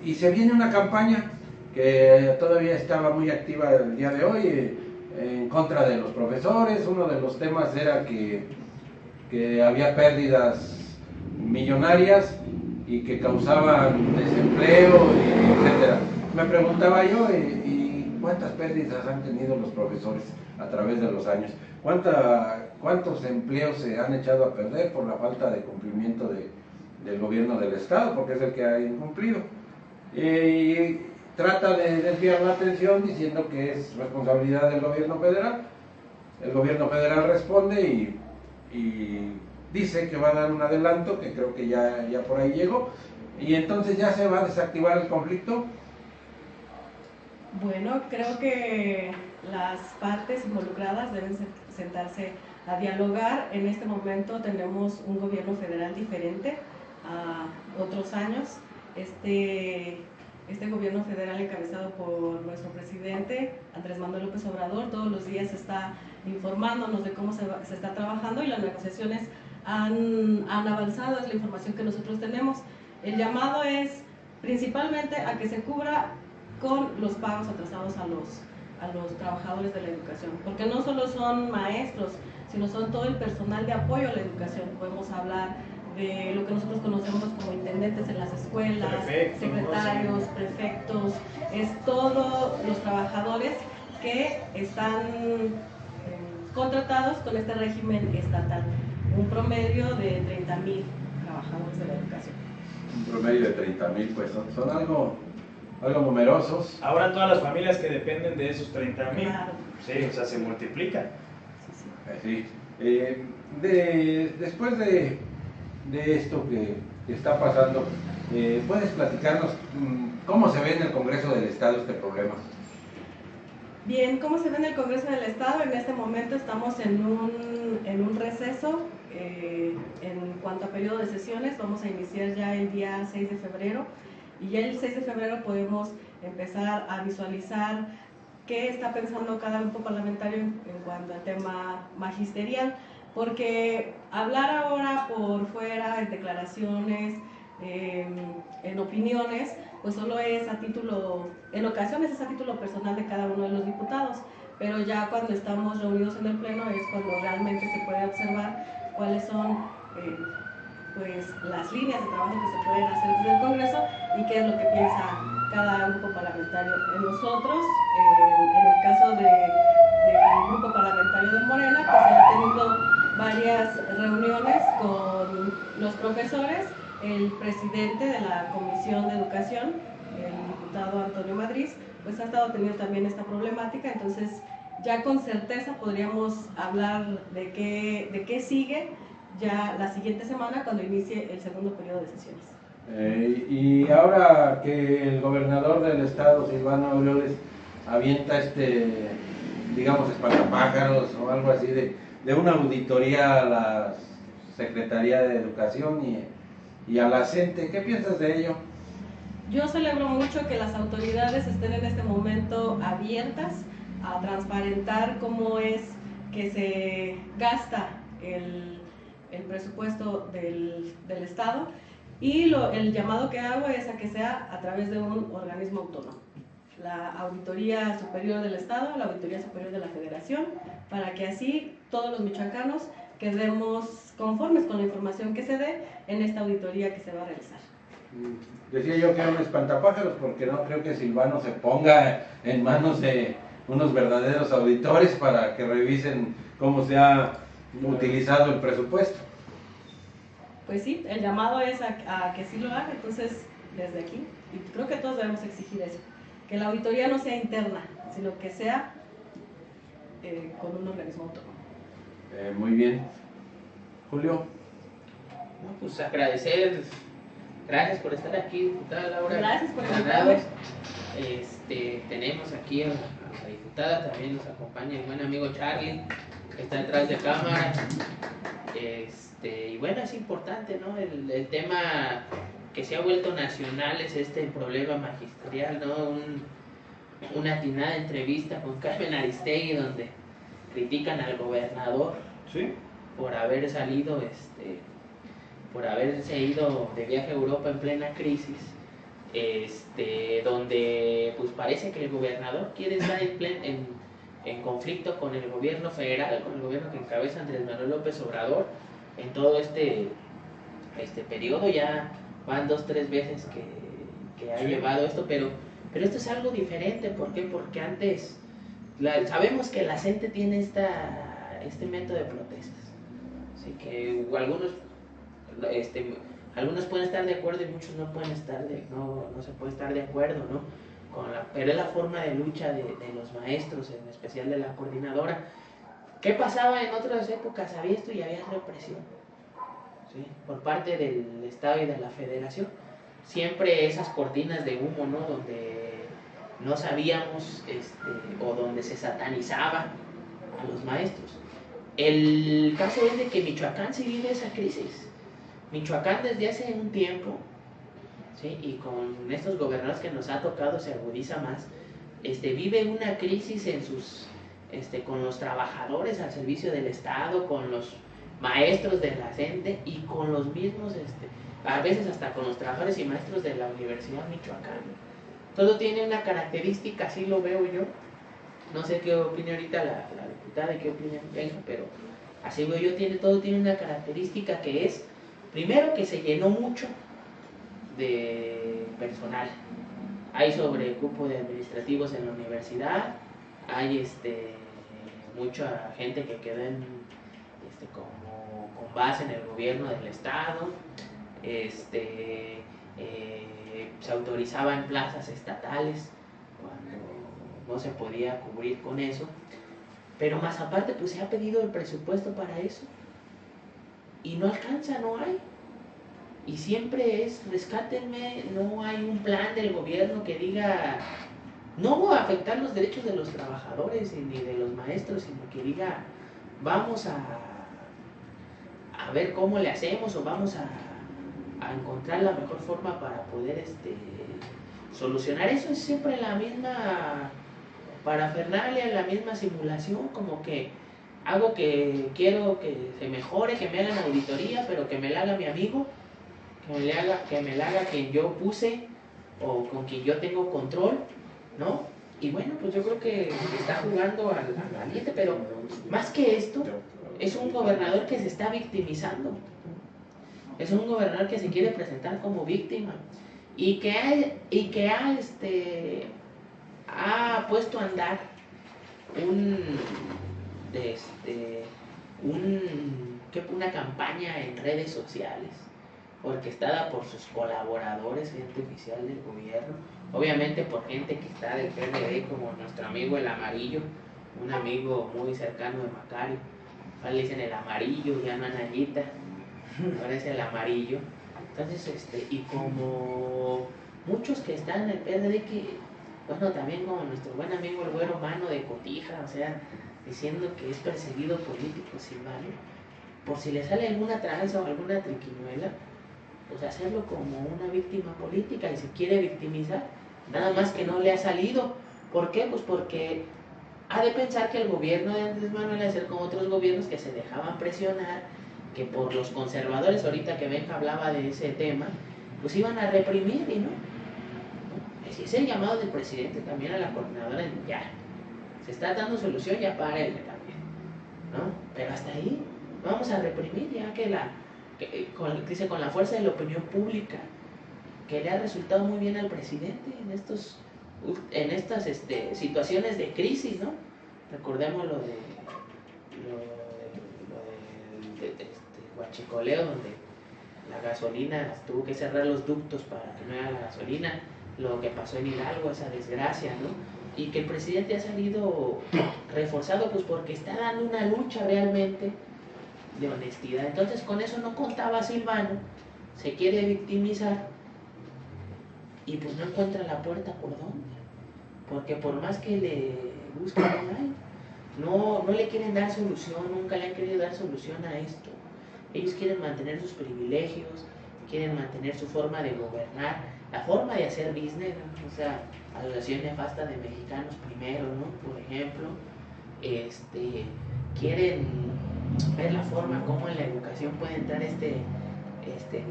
Y se viene una campaña que todavía estaba muy activa el día de hoy, en contra de los profesores. Uno de los temas era que había pérdidas millonarias y que causaban desempleo, etcétera. Me preguntaba yo, ¿y cuántas pérdidas han tenido los profesores a través de los años? ¿Cuántos empleos se han echado a perder por la falta de cumplimiento del gobierno del estado, porque es el que ha incumplido? Y trata de desviar la atención diciendo que es responsabilidad del gobierno federal. El gobierno federal responde y dice que va a dar un adelanto, que creo que ya por ahí llegó, y entonces ya se va a desactivar el conflicto. Bueno, creo que las partes involucradas deben sentarse a dialogar. En este momento tenemos un gobierno federal diferente a otros años. Este gobierno federal, encabezado por nuestro presidente Andrés Manuel López Obrador, todos los días está informándonos de cómo se está trabajando, y las negociaciones han avanzado. Es la información que nosotros tenemos. El llamado es principalmente a que se cubra con los pagos atrasados a los trabajadores de la educación, porque no solo son maestros, sino son todo el personal de apoyo a la educación. Podemos hablar de lo que nosotros conocemos como intendentes en las escuelas, secretarios, prefectos, es todos los trabajadores que están contratados con este régimen estatal. Un promedio de 30,000 trabajadores de la educación. Un promedio de 30,000, pues son algo numerosos. Ahora todas las familias que dependen de esos 30,000, Claro. sí, o sea, se multiplican. Sí. Después de esto que está pasando, ¿puedes platicarnos cómo se ve en el Congreso del Estado este problema? Bien, ¿cómo se ve en el Congreso del Estado? En este momento estamos en un receso. En cuanto a periodo de sesiones, vamos a iniciar ya el día 6 de febrero, y ya el 6 de febrero podemos empezar a visualizar qué está pensando cada grupo parlamentario en cuanto al tema magisterial, porque hablar ahora por fuera en declaraciones en opiniones, pues solo es a título, en ocasiones es a título personal de cada uno de los diputados, pero ya cuando estamos reunidos en el pleno es cuando realmente se puede observar cuáles son pues las líneas de trabajo que se pueden hacer desde el Congreso y qué es lo que piensa cada grupo parlamentario. Nosotros, en el caso del grupo parlamentario de Morena, pues se han tenido varias reuniones con los profesores, el presidente de la Comisión de Educación, el diputado Antonio Madrid, pues ha estado teniendo también esta problemática, entonces ya con certeza podríamos hablar de qué sigue ya la siguiente semana cuando inicie el segundo periodo de sesiones. Y ahora que el gobernador del estado, Silvano Aureoles, avienta digamos, espantapájaros o algo así de una auditoría a la Secretaría de Educación y a la CENTE, ¿qué piensas de ello? Yo celebro mucho que las autoridades estén en este momento abiertas a transparentar cómo es que se gasta el presupuesto del Estado, y el llamado que hago es a que sea a través de un organismo autónomo, la Auditoría Superior del Estado, la Auditoría Superior de la Federación, para que así todos los michoacanos quedemos conformes con la información que se dé en esta auditoría que se va a realizar. Decía yo que era un espantapájaros porque no creo que Silvano se ponga en manos de unos verdaderos auditores para que revisen cómo se ha utilizado el presupuesto. Pues sí, el llamado es a que sí lo haga, entonces desde aquí, y creo que todos debemos exigir eso, que la auditoría no sea interna, sino que sea con un organismo autónomo. Muy bien. Julio. No, pues agradecer, gracias por estar aquí, diputada Laura. Gracias por invitarme. Tenemos aquí a la diputada, también nos acompaña el buen amigo Charlie, que está detrás de cámara. Y bueno, es importante, ¿no? El tema que se ha vuelto nacional es este problema magisterial, ¿no? Una atinada entrevista con Carmen Aristegui donde critican al gobernador, ¿sí?, por haber salido, por haberse ido de viaje a Europa en plena crisis, donde pues parece que el gobernador quiere estar en conflicto con el gobierno federal, con el gobierno que encabeza Andrés Manuel López Obrador en todo este periodo. Ya van 2-3 veces que ha llevado esto, pero esto es algo diferente. ¿Por qué? Porque antes sabemos que la CENTE tiene este método de protestas, así que algunos pueden estar de acuerdo y muchos no pueden no se puede estar de acuerdo, ¿no? Pero es la forma de lucha de los maestros, en especial de la coordinadora. ¿Qué pasaba en otras épocas? Había esto y había represión, ¿sí?, por parte del Estado y de la Federación. Siempre esas cortinas de humo, ¿no?, donde no sabíamos o donde se satanizaba a los maestros. El caso es de que Michoacán sí vive esa crisis. Michoacán desde hace un tiempo, ¿sí?, y con estos gobernadores que nos ha tocado se agudiza más, vive una crisis en con los trabajadores al servicio del Estado, con los maestros de la CENTE y con los mismos, a veces hasta con los trabajadores y maestros de la Universidad Michoacana. Todo tiene una característica, así lo veo yo. No sé qué opina ahorita la diputada y qué opina Benja, pero así veo yo, todo tiene una característica que es, primero, que se llenó mucho de personal. Hay sobrecupo de administrativos en la universidad, hay mucha gente que quedó con base en el gobierno del estado, se autorizaban plazas estatales cuando no se podía cubrir con eso, pero más aparte pues se ha pedido el presupuesto para eso y no alcanza, no hay. Y siempre es, rescátenme, no hay un plan del gobierno que diga, no va a afectar los derechos de los trabajadores ni de los maestros, sino que diga, vamos a ver cómo le hacemos o vamos a encontrar la mejor forma para poder solucionar eso. Es siempre la misma parafernalia, la misma simulación, como que algo que quiero que se mejore, que me hagan auditoría, pero que me la haga mi amigo, que me la haga quien yo puse o con quien yo tengo control, ¿no? Y bueno, pues yo creo que está jugando al valiente, pero más que esto, es un gobernador que se está victimizando. Es un gobernador que se quiere presentar como víctima y que ha puesto a andar una campaña en redes sociales orquestada por sus colaboradores, gente oficial del gobierno, obviamente por gente que está del PRD, como nuestro amigo el Amarillo, un amigo muy cercano de Macario. Ahora le dicen el Amarillo, ya no Anayita, ahora es el Amarillo. Entonces, y como muchos que están en el PRD, que, bueno, también como nuestro buen amigo el Güero Mano de Cotija, o sea, diciendo que es perseguido político, sin vale, por si le sale alguna tranza o alguna triquiñuela, pues hacerlo como una víctima política y se quiere victimizar, nada más que no le ha salido. ¿Por qué? Pues porque ha de pensar que el gobierno de Andrés Manuel va a ser como otros gobiernos que se dejaban presionar, que por los conservadores, ahorita que Benja hablaba de ese tema, pues iban a reprimir y no. Si es el llamado del presidente también a la coordinadora, ya, se está dando solución, ya párenle también, ¿no? Pero hasta ahí, vamos a reprimir ya que con la fuerza de la opinión pública, que le ha resultado muy bien al presidente en estas situaciones de crisis, ¿no? Recordemos lo de Huachicoleo, donde la gasolina tuvo que cerrar los ductos para que no haya la gasolina, lo que pasó en Hidalgo, esa desgracia, ¿no? Y que el presidente ha salido reforzado, pues porque está dando una lucha realmente de honestidad. Entonces con eso no contaba Silvano, se quiere victimizar y pues no encuentra la puerta por dónde, porque por más que le busquen, no le quieren dar solución, nunca le han querido dar solución a esto. Ellos quieren mantener sus privilegios, quieren mantener su forma de gobernar, la forma de hacer business, ¿no? O sea, asociación nefasta de mexicanos primero, ¿no? Por ejemplo, quieren ver la forma como en la educación puede entrar este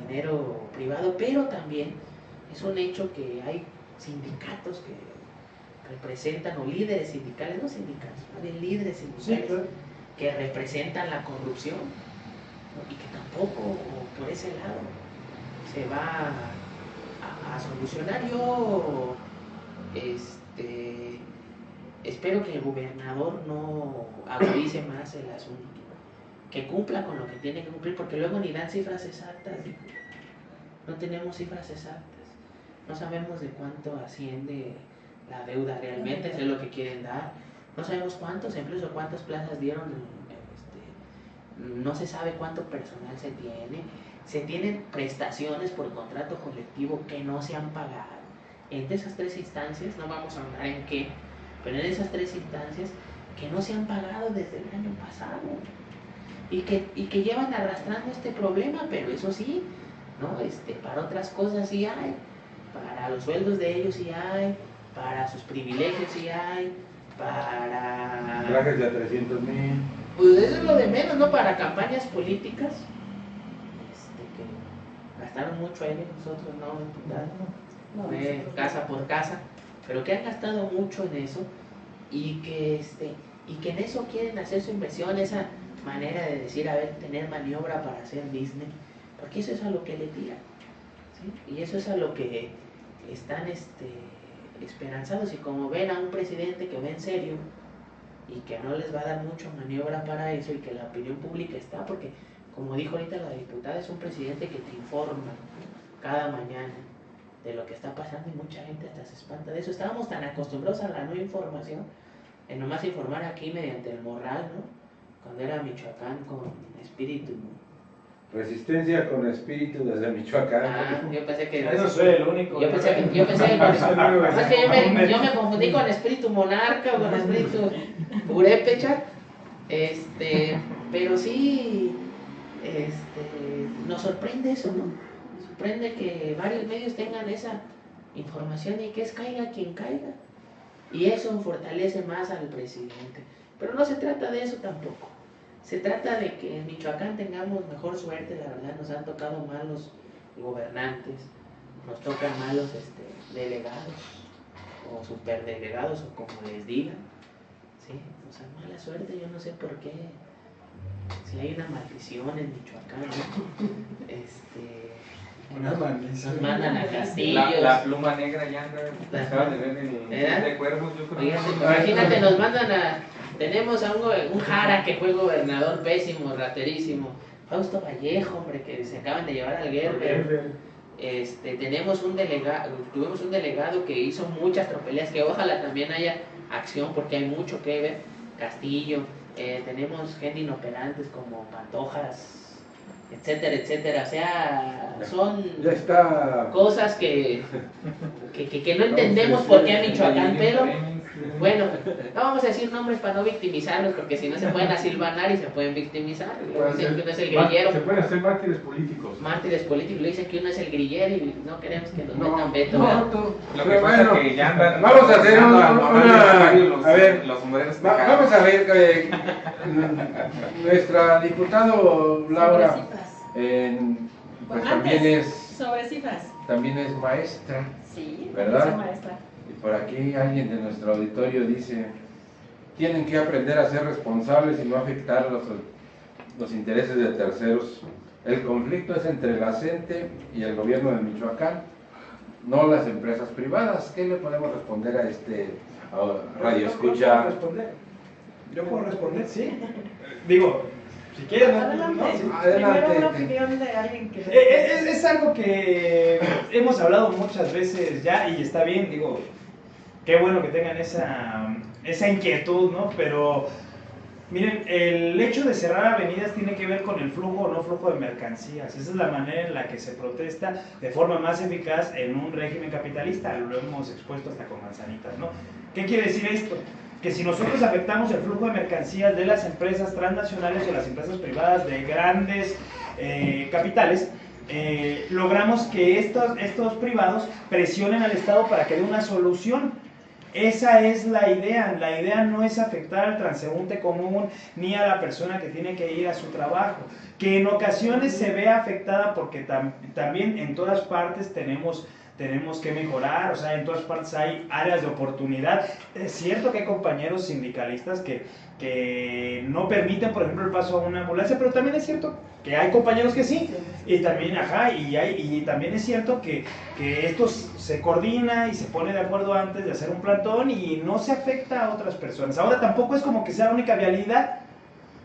dinero privado, pero también es un hecho que hay sindicatos que representan, o líderes sindicales, no sindicatos, líderes sindicales, sí, claro, que representan la corrupción, ¿no? Y que tampoco por ese lado se va a solucionar. Yo espero que el gobernador no agudice más el asunto, que cumpla con lo que tiene que cumplir, porque luego ni dan cifras exactas, no tenemos cifras exactas, no sabemos de cuánto asciende la deuda realmente, eso es lo que quieren dar, no sabemos cuántos empleos o cuántas plazas dieron, no se sabe cuánto personal se tienen prestaciones por contrato colectivo que no se han pagado. Entre esas tres instancias, no vamos a hablar en qué, pero en esas tres instancias que no se han pagado desde el año pasado y que llevan arrastrando este problema, pero eso sí, ¿no? Para otras cosas sí hay, para los sueldos de ellos sí hay, para sus privilegios sí hay, para... Trajes de 300,000. Pues eso es lo de menos, ¿no? Para campañas políticas, que gastaron mucho ahí, nosotros no, casa por casa, pero que han gastado mucho en eso y que en eso quieren hacer su inversión, esa manera de decir, a ver, tener maniobra para hacer business, porque eso es a lo que le tiran, ¿sí? Y eso es a lo que están esperanzados, y como ven a un presidente que ve en serio y que no les va a dar mucho maniobra para eso, y que la opinión pública está, porque como dijo ahorita la diputada, es un presidente que te informa cada mañana de lo que está pasando, y mucha gente hasta se espanta de eso. Estábamos tan acostumbrados a la no información, en nomás informar aquí mediante el morral, ¿no? Cuando era Michoacán con espíritu. Resistencia con espíritu desde Michoacán. Yo pensé que... No soy el único. Yo pensé que yo me confundí con espíritu monarca o con espíritu purépecha. Pero sí, nos sorprende eso, ¿no? Nos sorprende que varios medios tengan esa información y que caiga quien caiga. Y eso fortalece más al presidente. Pero no se trata de eso tampoco. Se trata de que en Michoacán tengamos mejor suerte. La verdad, nos han tocado más gobernantes, nos tocan malos delegados o superdelegados o como les digan, ¿sí? O sea, mala suerte, yo no sé por qué, si hay una maldición en Michoacán, ¿no? Una maldición. Nos mandan a castillos. La pluma negra ya anda, acaba de ver en de cuervos, yo creo. Oigan, imagínate, nos mandan a... Tenemos a un Jara que fue gobernador pésimo, raterísimo. Fausto Vallejo, hombre, que se acaban de llevar al Gerber. Tuvimos un delegado que hizo muchas tropelías, que ojalá también haya acción porque hay mucho que ver. Castillo, tenemos gente inoperantes como Pantojas, etcétera, etcétera. O sea, son Ya está. cosas que no entendemos por qué a Michoacán, pero bueno, no vamos a decir nombres para no victimizarlos, porque si no se pueden asilvanar y se pueden victimizar. Dicen que uno es el grillero. Se pueden hacer mártires políticos. Mártires políticos, le dicen que uno es el grillero y no queremos que nos metan veto. No, ¿verdad? Lo que pasa es que ya andan. Vamos a hacer a ver, los morenos vamos a ver, nuestra diputado Laura, pues también es maestra, Sí, ¿verdad? soy maestra. y por aquí alguien de nuestro auditorio dice, tienen que aprender a ser responsables y no afectar los intereses de terceros. El conflicto es entre la CENTE y el gobierno de Michoacán, no las empresas privadas. ¿Qué le podemos responder a radio escucha? Yo puedo responder, sí. Digo, si quieres, Adelante. sí. Adelante. Primero una opinión de alguien que... Es algo que hemos hablado muchas veces ya y está bien, digo, qué bueno que tengan esa inquietud, ¿no? Pero miren, el hecho de cerrar avenidas tiene que ver con el flujo o no flujo de mercancías. Esa es la manera en la que se protesta de forma más eficaz en un régimen capitalista. Lo hemos expuesto hasta con manzanitas, ¿no? ¿Qué quiere decir esto? Que si nosotros afectamos el flujo de mercancías de las empresas transnacionales o las empresas privadas de grandes capitales, logramos que estos privados presionen al Estado para que dé una solución. Esa es la idea no es afectar al transeúnte común ni a la persona que tiene que ir a su trabajo, que en ocasiones se ve afectada porque también en todas partes tenemos que mejorar, o sea, en todas partes hay áreas de oportunidad. Es cierto que hay compañeros sindicalistas que no permiten, por ejemplo, el paso a una ambulancia, pero también es cierto que hay compañeros que sí, y también, y también es cierto que esto se coordina y se pone de acuerdo antes de hacer un plantón y no se afecta a otras personas. Ahora tampoco es como que sea la única vialidad,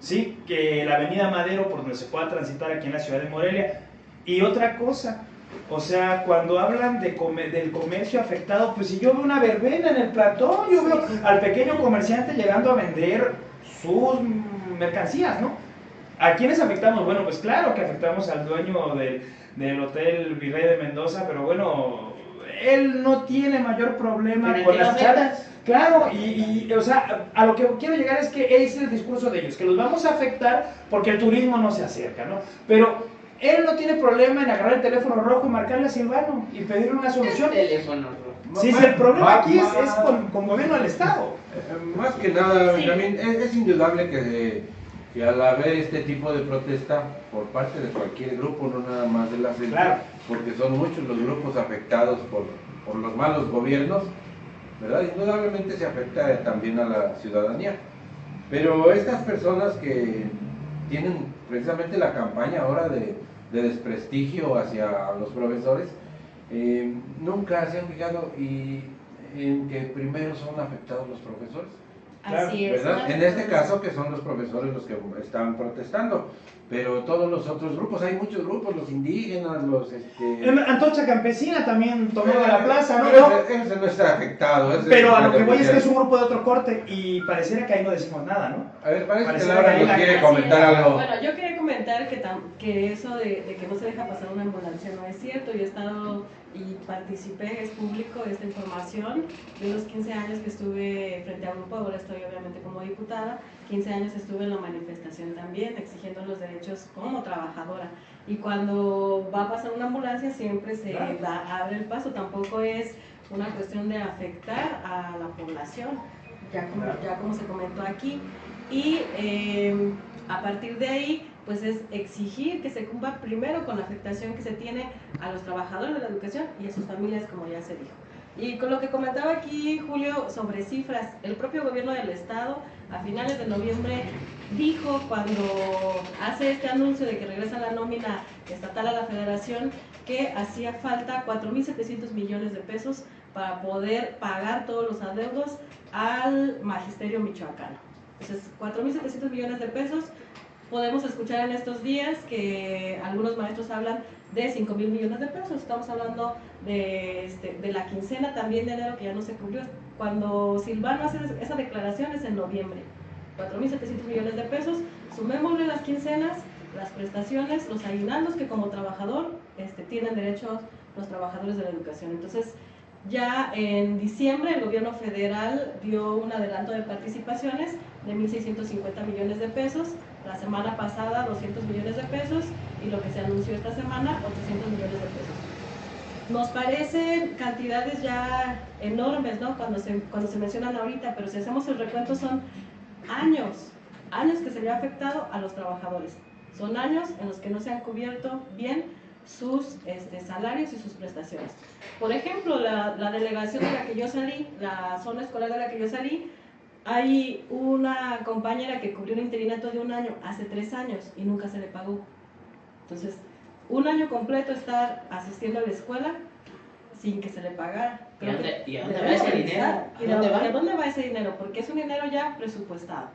¿sí? Que la avenida Madero, por donde se pueda transitar aquí en la ciudad de Morelia. Y otra cosa, o sea, cuando hablan del comercio afectado, pues si yo veo una verbena en el plantón, yo veo al pequeño comerciante llegando a vender sus mercancías, ¿no? ¿A quiénes afectamos? Bueno, pues claro que afectamos al dueño del Hotel Virrey de Mendoza, pero bueno, él no tiene mayor problema con las charlas. Claro, o sea, a lo que quiero llegar es que ese es el discurso de ellos, que los vamos a afectar porque el turismo no se acerca, ¿no? Pero él no tiene problema en agarrar el teléfono rojo y marcarle a Silvano y pedirle una solución. El teléfono rojo. Sí, el problema aquí es con gobierno del Estado. Más que nada, Sí. Benjamín, es indudable que al haber este tipo de protesta por parte de cualquier grupo, no nada más de la CENTE, Claro. porque son muchos los grupos afectados por los malos gobiernos, ¿verdad? Indudablemente se afecta también a la ciudadanía. Pero estas personas que tienen precisamente la campaña ahora de desprestigio hacia los profesores, nunca se han fijado en que primero son afectados los profesores. Así es. ¿Verdad? En este caso que son los profesores los que están protestando, pero todos los otros grupos, hay muchos grupos, los indígenas, Antorcha Campesina también tomó la plaza, ¿no? Ese no está afectado. Pero a lo que voy es que es un grupo de otro corte y pareciera que ahí no decimos nada, ¿no? A ver, parece que Parece Laura que nos ahí quiere Así comentar es. algo. Bueno, yo quería comentar que eso de que no se deja pasar una ambulancia no es cierto. Yo he estado y participé, es público esta información. De los 15 años que estuve frente a grupo, ahora estoy obviamente como diputada, 15 años estuve en la manifestación también, exigiendo los derechos como trabajadora. Y cuando va a pasar una ambulancia siempre se abre el paso, tampoco es una cuestión de afectar a la población, ya como se comentó aquí. y a partir de ahí pues es exigir que se cumpla primero con la afectación que se tiene a los trabajadores de la educación y a sus familias, como ya se dijo. Y con lo que comentaba aquí Julio sobre cifras, el propio gobierno del estado a finales de noviembre dijo, cuando hace este anuncio de que regresa la nómina estatal a la federación, que hacía falta 4.700 millones de pesos para poder pagar todos los adeudos al magisterio michoacano. Entonces, 4.700 millones de pesos. Podemos escuchar en estos días que algunos maestros hablan de 5.000 millones de pesos. Estamos hablando de la quincena también de enero que ya no se cubrió. Cuando Silvano hace esa declaración es en noviembre. 4.700 millones de pesos. Sumémosle las quincenas, las prestaciones, los aguinaldos que como trabajador tienen derecho los trabajadores de la educación. Entonces, ya en diciembre el gobierno federal dio un adelanto de participaciones de 1.650 millones de pesos. La semana pasada 200 millones de pesos y lo que se anunció esta semana 800 millones de pesos. Nos parecen cantidades ya enormes, ¿no? Cuando se mencionan ahorita, pero si hacemos el recuento son años que se le ha afectado a los trabajadores. Son años en los que no se han cubierto bien sus salarios y sus prestaciones. Por ejemplo, la delegación de la que yo salí, la zona escolar de la que yo salí, hay una compañera que cubrió un interinato de 1 año, hace 3 años, y nunca se le pagó. Entonces, 1 año completo estar asistiendo a la escuela sin que se le pagara. ¿Y a dónde va ese dinero? ¿A dónde va ese dinero? Porque es un dinero ya presupuestado.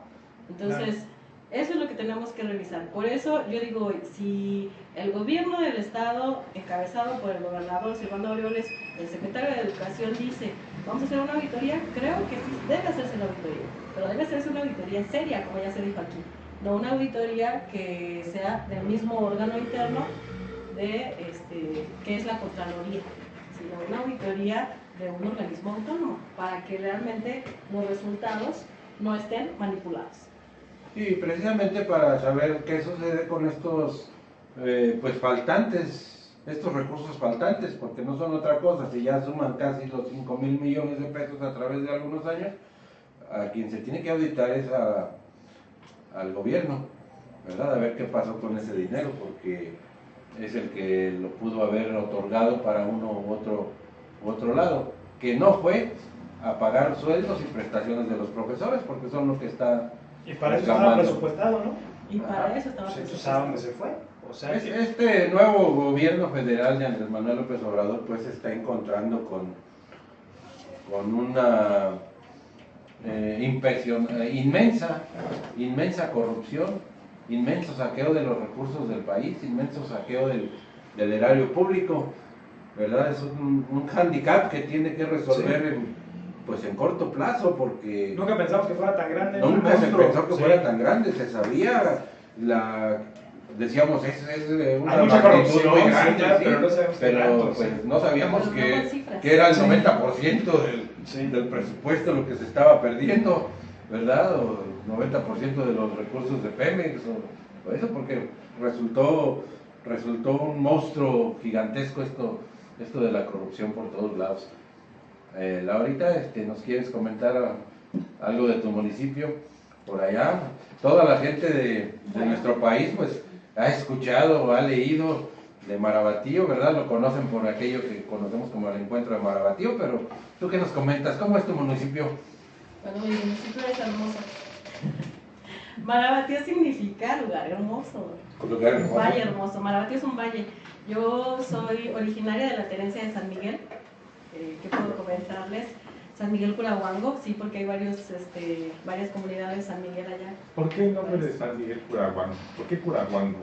Entonces, eso es lo que tenemos que revisar. Por eso yo digo, si el gobierno del estado, encabezado por el gobernador Silvano Aureoles, el secretario de Educación, dice, vamos a hacer una auditoría, creo que sí debe hacerse la auditoría, pero debe hacerse una auditoría seria, como ya se dijo aquí, no una auditoría que sea del mismo órgano interno de que es la Contraloría, sino una auditoría de un organismo autónomo, para que realmente los resultados no estén manipulados. Y precisamente para saber qué sucede con estos pues faltantes, estos recursos faltantes, porque no son otra cosa, si ya suman casi los 5.000 millones de pesos a través de algunos años, a quien se tiene que auditar es al gobierno, ¿verdad? A ver qué pasó con ese dinero, porque es el que lo pudo haber otorgado para uno u otro lado, que no fue a pagar sueldos y prestaciones de los profesores, porque son lo que está... Y para eso estaba presupuestado, ¿no? Y para eso estaba Pues presupuestado. ¿a dónde se fue? O sea, Este nuevo gobierno federal de Andrés Manuel López Obrador pues se está encontrando con una inmensa corrupción, inmenso saqueo de los recursos del país, inmenso saqueo del erario público, ¿verdad? Es un hándicap que tiene que resolver en corto plazo, porque nunca pensamos que fuera tan grande. nunca se pensó que fuera tan grande, se sabía decíamos es una hay mucha magnitud corrupción, muy grande, claro, sí, pero no sabemos qué tanto, pues no sabíamos Pero que era el 90% del presupuesto lo que se estaba perdiendo, ¿verdad? O el 90% de los recursos de Pemex, o eso, porque resultó un monstruo gigantesco esto de la corrupción por todos lados. Laurita, ¿nos quieres comentar algo de tu municipio? Por allá, toda la gente de nuestro país pues ha escuchado, ha leído de Marabatío, ¿verdad? Lo conocen por aquello que conocemos como el encuentro de Marabatío, pero ¿tú qué nos comentas? ¿Cómo es tu municipio? Bueno, mi municipio es hermoso. Marabatío significa lugar hermoso. Lugar hermoso. Valle hermoso. Marabatío es un valle. Yo soy originaria de la tenencia de San Miguel. ¿Qué puedo comentarles? San Miguel Curahuango, sí, porque hay varias comunidades de San Miguel allá. ¿Por qué el nombre de San Miguel Curahuango? ¿Por qué Curahuango?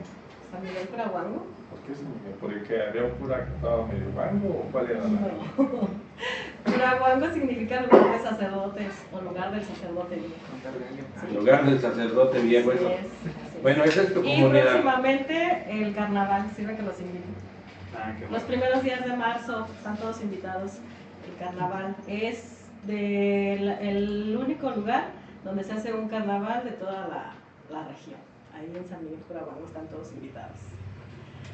San Miguel Curahuango. ¿Por qué San Miguel? ¿Porque había un cura que estaba medio guango o cuál era la...? No. Curahuango significa lugar de sacerdotes o lugar del sacerdote viejo. El lugar del sacerdote viejo. Así Eso. es. Bueno, esa es tu Y comunidad. próximamente el carnaval, sirve que los invito. Qué bueno. Los primeros días de marzo están todos invitados. El carnaval es el único lugar donde se hace un carnaval de toda la región. Ahí en San Miguel Curahuango están todos invitados.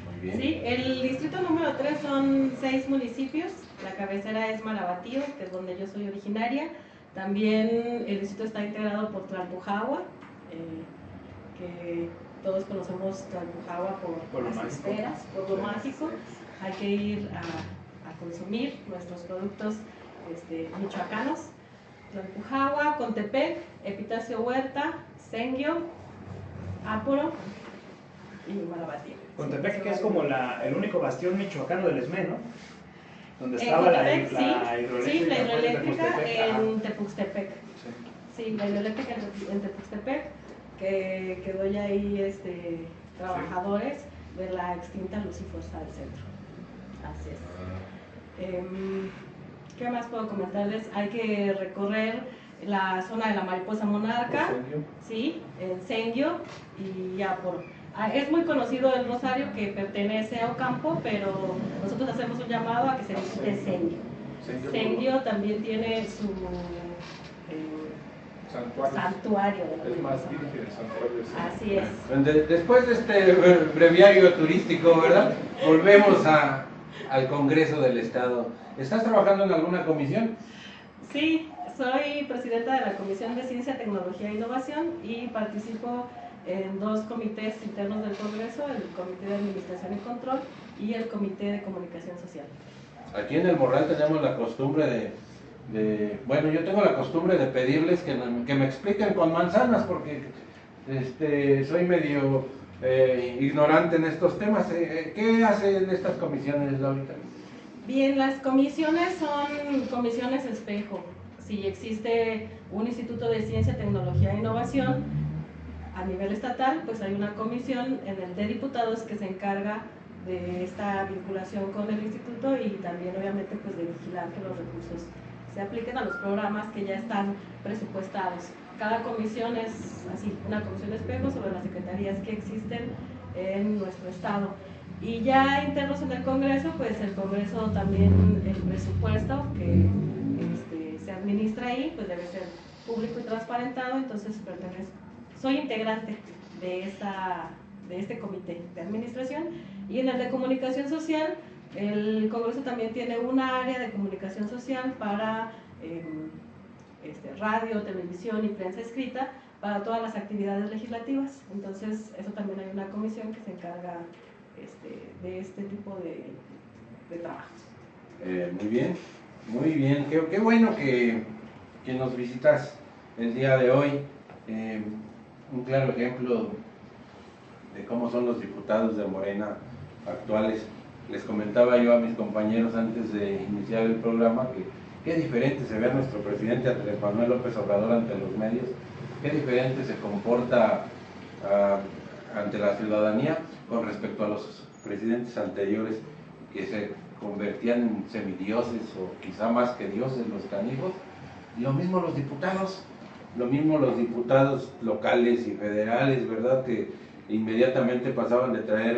Muy bien. Sí, el distrito número 3 son 6 municipios. La cabecera es Marabatío, que es donde yo soy originaria. También el distrito está integrado por Tlalpujahua, que todos conocemos Tlalpujahua por lo las mágico. esferas, por lo mágico. Hay que ir a consumir nuestros productos michoacanos. Tlalpujahua, Contepec, Epitacio Huerta, Senguio, Áporo y Marabatío. Contepec, que es como el único bastión michoacano del ESME, ¿no? Donde estaba la Contepec, hidroeléctrica. sí, la hidroeléctrica Ajá. en Tepuxtepec. Sí, la hidroeléctrica en Tepuxtepec, que quedó ya ahí trabajadores de la extinta Luz y Fuerza del Centro. Así es. ¿Qué más puedo comentarles? Hay que recorrer la zona de la mariposa monarca, sí, en Senguio y Áporo. Es muy conocido el Rosario, que pertenece a Ocampo, pero nosotros hacemos un llamado a que se visite Senguio. Senguio también tiene su santuario. Es más virgen el santuario. Sí. Así es. Después de este breviario turístico, ¿verdad? Volvemos al Congreso del Estado. ¿Estás trabajando en alguna comisión? Sí, soy presidenta de la Comisión de Ciencia, Tecnología e Innovación y participo en 2 comités internos del Congreso, el Comité de Administración y Control y el Comité de Comunicación Social. Aquí en el Morral tenemos la costumbre bueno, yo tengo la costumbre de pedirles que me expliquen con manzanas, porque soy medio ignorante en estos temas. ¿Qué hacen estas comisiones, Laurita? Bien, las comisiones son comisiones espejo. Si existe un Instituto de Ciencia, Tecnología e Innovación a nivel estatal, pues hay una comisión en el de diputados que se encarga de esta vinculación con el instituto y también obviamente pues de vigilar que los recursos se apliquen a los programas que ya están presupuestados. Cada comisión es así, una comisión espejo sobre las secretarías que existen en nuestro estado. Y ya internos en el Congreso, pues el Congreso también, el presupuesto que se administra ahí, pues debe ser público y transparentado, entonces soy integrante de este comité de administración. Y en el de comunicación social, el Congreso también tiene una área de comunicación social para radio, televisión y prensa escrita para todas las actividades legislativas. Entonces, eso también hay una comisión que se encarga de este tipo de trabajos. Muy bien. Qué bueno que nos visitas el día de hoy. Un claro ejemplo de cómo son los diputados de Morena actuales. Les comentaba yo a mis compañeros antes de iniciar el programa que qué diferente se ve a nuestro presidente Andrés Manuel López Obrador ante los medios, qué diferente se comporta ante la ciudadanía con respecto a los presidentes anteriores que se convertían en semidioses o quizá más que dioses los canijos. Y lo mismo los diputados locales y federales, ¿verdad? Que inmediatamente pasaban de traer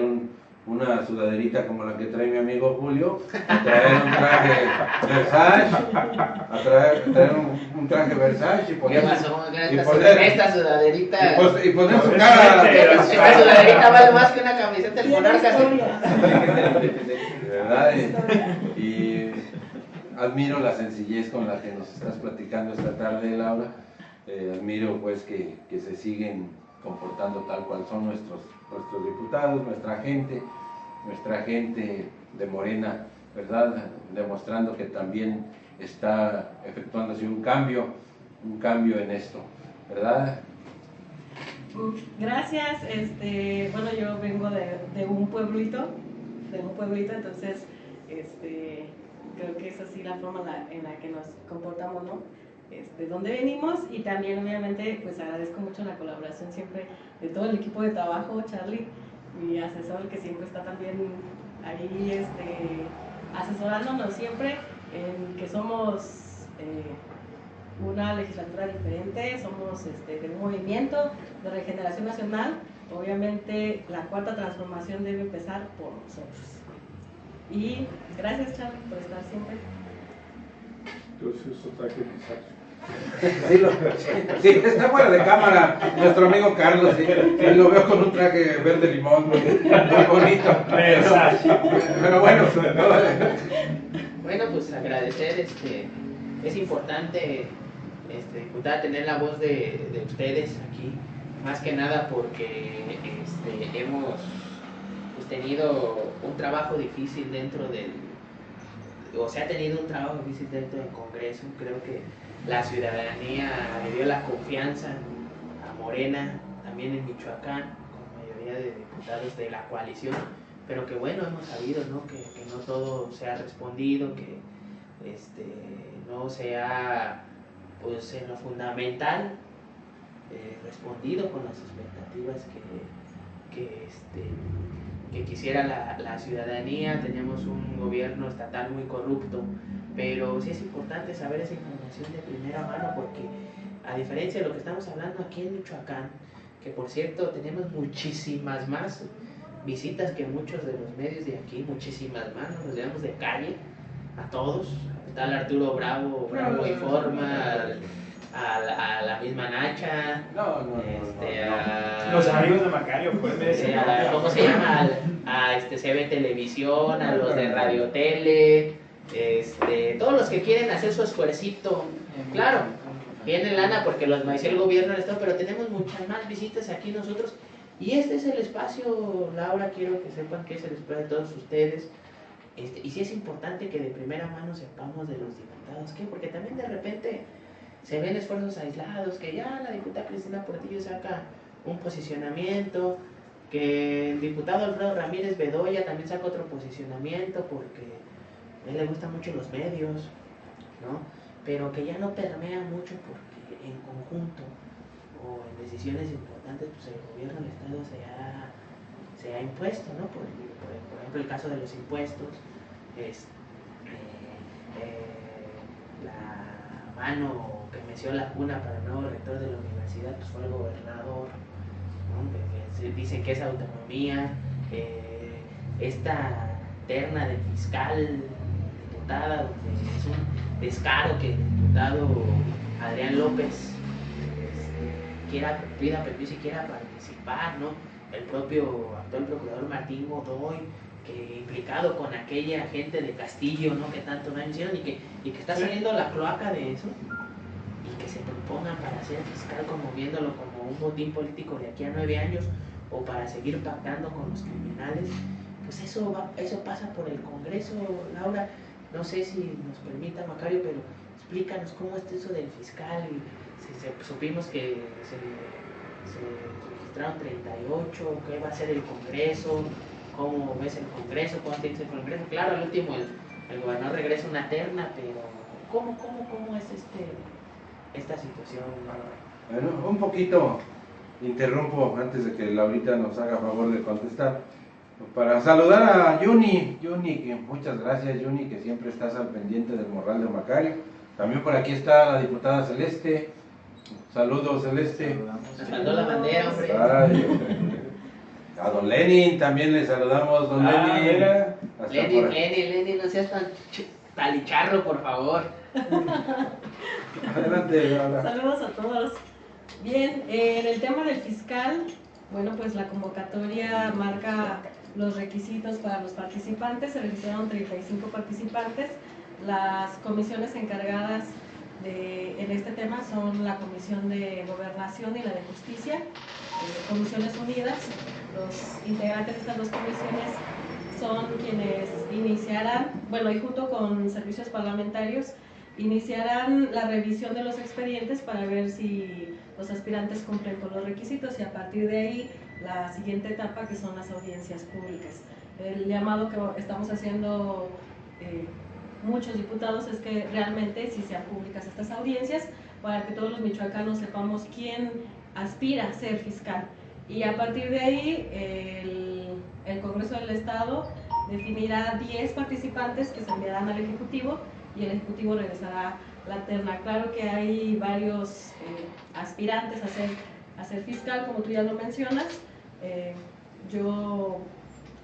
una sudaderita como la que trae mi amigo Julio, a traer un traje Versace, y poner, ¿Qué pasó? y poner Esta sudaderita. y poner su cara. Esta sudaderita vale más que una camiseta del Monarcas. ¿Verdad? Y admiro la sencillez con la que nos estás platicando esta tarde, Laura. Admiro pues que se siguen comportando tal cual son nuestros diputados, nuestra gente de Morena, ¿verdad? Demostrando que también está efectuándose un cambio en esto, ¿verdad? Gracias. Bueno, yo vengo de un pueblito, entonces creo que es así la forma en la que nos comportamos, ¿no? Dónde venimos, y también obviamente pues agradezco mucho la colaboración siempre de todo el equipo de trabajo, Charlie, mi asesor, que siempre está también ahí asesorándonos siempre en que somos una legislatura diferente, somos de un movimiento de regeneración nacional. Obviamente la cuarta transformación debe empezar por nosotros. Y gracias, Charlie, por estar siempre. Entonces, otra que mensaje. Sí, está fuera de cámara nuestro amigo Carlos, sí, lo veo con un traje verde limón, muy bonito, pero bueno. Bueno, pues agradecer, es importante, diputada, tener la voz de ustedes aquí más que nada porque hemos pues, tenido un trabajo difícil dentro del, o se ha tenido un trabajo difícil dentro del Congreso. Creo que la ciudadanía le dio la confianza a Morena, también en Michoacán, con mayoría de diputados de la coalición, pero que bueno, hemos sabido, ¿no? que no todo se ha respondido, que no se ha, pues en lo fundamental, respondido con las expectativas que quisiera la ciudadanía. Tenemos un gobierno estatal muy corrupto, pero sí es importante saber esa información de primera mano, porque a diferencia de lo que estamos hablando aquí en Michoacán, que por cierto tenemos muchísimas más visitas que muchos de los medios de aquí, muchísimas más, nos llevamos de calle a todos. Está el Arturo Bravo Informa, a la misma Nacha, los amigos de Macario, pues, ¿cómo se llama? A CB Televisión, a los de Radio Tele, todos los que quieren hacer su esfuercito. Claro, viene lana porque los maicea el gobierno del estado, pero tenemos muchas más visitas aquí nosotros, y este es el espacio, Laura, quiero que sepan que es el espacio de todos ustedes. Y sí es importante que de primera mano sepamos de los diputados, ¿qué? Porque también de repente se ven esfuerzos aislados, que ya la diputada Cristina Portillo saca un posicionamiento, que el diputado Alfredo Ramírez Bedoya también saca otro posicionamiento, porque a él le gustan mucho los medios, ¿no? Pero que ya no permea mucho, porque en conjunto o en decisiones importantes, pues el gobierno del Estado se ha impuesto, ¿no? Por ejemplo, el caso de los impuestos, la mano que meció la cuna para el nuevo rector de la universidad, pues fue el gobernador, ¿no? Dicen que es autonomía, esta terna de fiscal diputada, donde es un descaro que el diputado Adrián López pida permiso y quiera participar, ¿no? El propio actual procurador Martín Godoy, que implicado con aquella gente de Castillo, ¿no? Que tanto daño hicieron, y que está saliendo la cloaca de eso, y que se propongan para ser fiscal, como viéndolo como un botín político de aquí a 9 años, o para seguir pactando con los criminales. Pues eso pasa por el Congreso, Laura. No sé si nos permita, Macario, pero explícanos cómo es eso del fiscal. Supimos que se registraron 38, qué va a hacer el Congreso, cómo ves el Congreso, cuánto dice el Congreso. Claro, al último el gobernador regresa una terna, pero ¿cómo es esta situación? Bueno, un poquito interrumpo antes de que Laurita nos haga favor de contestar, para saludar a Yuni, que muchas gracias, Yuni, que siempre estás al pendiente del morral de Macario. También por aquí está la diputada Celeste. Saludos, Celeste. Nos mandó la bandera, hombre. A don Lenin también le saludamos, don Lenin. Lenin, no seas tan talicharro, por favor. Adelante, Laura. Saludos a todos. Bien, en el tema del fiscal, bueno, pues la convocatoria marca los requisitos para los participantes. Se registraron 35 participantes. Las comisiones encargadas en este tema son la Comisión de Gobernación y la de Justicia, Comisiones Unidas. Los integrantes de estas dos comisiones son quienes iniciarán, bueno, y junto con servicios parlamentarios, iniciarán la revisión de los expedientes para ver si los aspirantes cumplen con los requisitos, y a partir de ahí la siguiente etapa, que son las audiencias públicas. El llamado que estamos haciendo muchos diputados es que realmente sí sean públicas estas audiencias, para que todos los michoacanos sepamos quién aspira a ser fiscal, y a partir de ahí el Congreso del Estado definirá 10 participantes que se enviarán al Ejecutivo, y el Ejecutivo regresará la terna. Claro que hay varios aspirantes a ser fiscal, como tú ya lo mencionas. Yo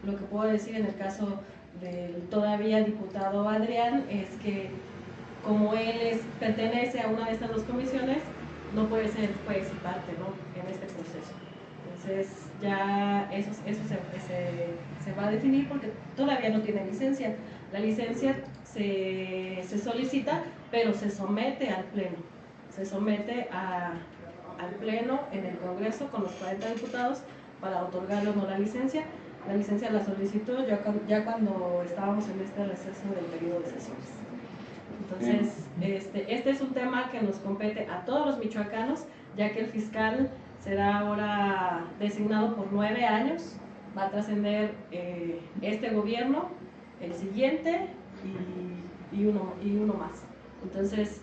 lo que puedo decir en el caso del todavía diputado Adrián es que, como él pertenece a una de estas dos comisiones, no puede ser juez y parte, ¿no?, en este proceso. Entonces ya eso se va a definir, porque todavía no tiene licencia. La licencia se solicita, pero se somete al Pleno, se somete a al Pleno en el Congreso con los 40 diputados para otorgarle o no la licencia. La licencia la solicitó ya cuando estábamos en este receso del periodo de sesiones. Entonces, este es un tema que nos compete a todos los michoacanos, ya que el fiscal será ahora designado por 9 años, va a trascender este gobierno, el siguiente y uno más. Entonces,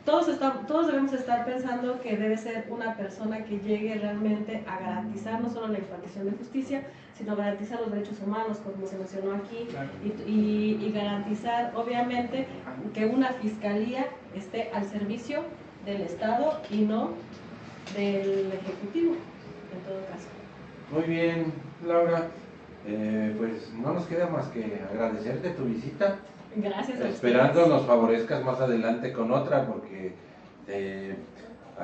todos debemos estar pensando que debe ser una persona que llegue realmente a garantizar no solo la impartición de justicia, sino garantizar los derechos humanos, como se mencionó aquí, y garantizar, obviamente, que una fiscalía esté al servicio del Estado y no del Ejecutivo, en todo caso. Muy bien, Laura. Pues no nos queda más que agradecerte tu visita. Gracias a Esperando ustedes. nos favorezcas más adelante con otra, porque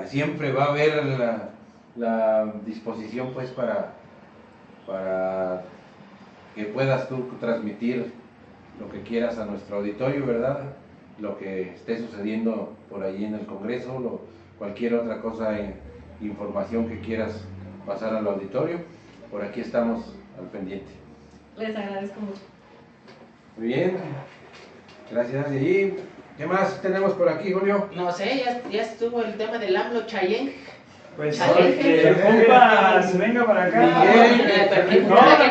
siempre va a haber la disposición pues para que puedas tú transmitir lo que quieras a nuestro auditorio, ¿verdad? Lo que esté sucediendo por allí en el Congreso, cualquier otra cosa, información que quieras pasar al auditorio, por aquí estamos al pendiente. Les agradezco mucho. Muy bien, gracias. ¿Y qué más tenemos por aquí, Julio? No sé, ya estuvo el tema del AMLO Chayén. Pues Chale. que el compa se venga para acá. Miguel. Que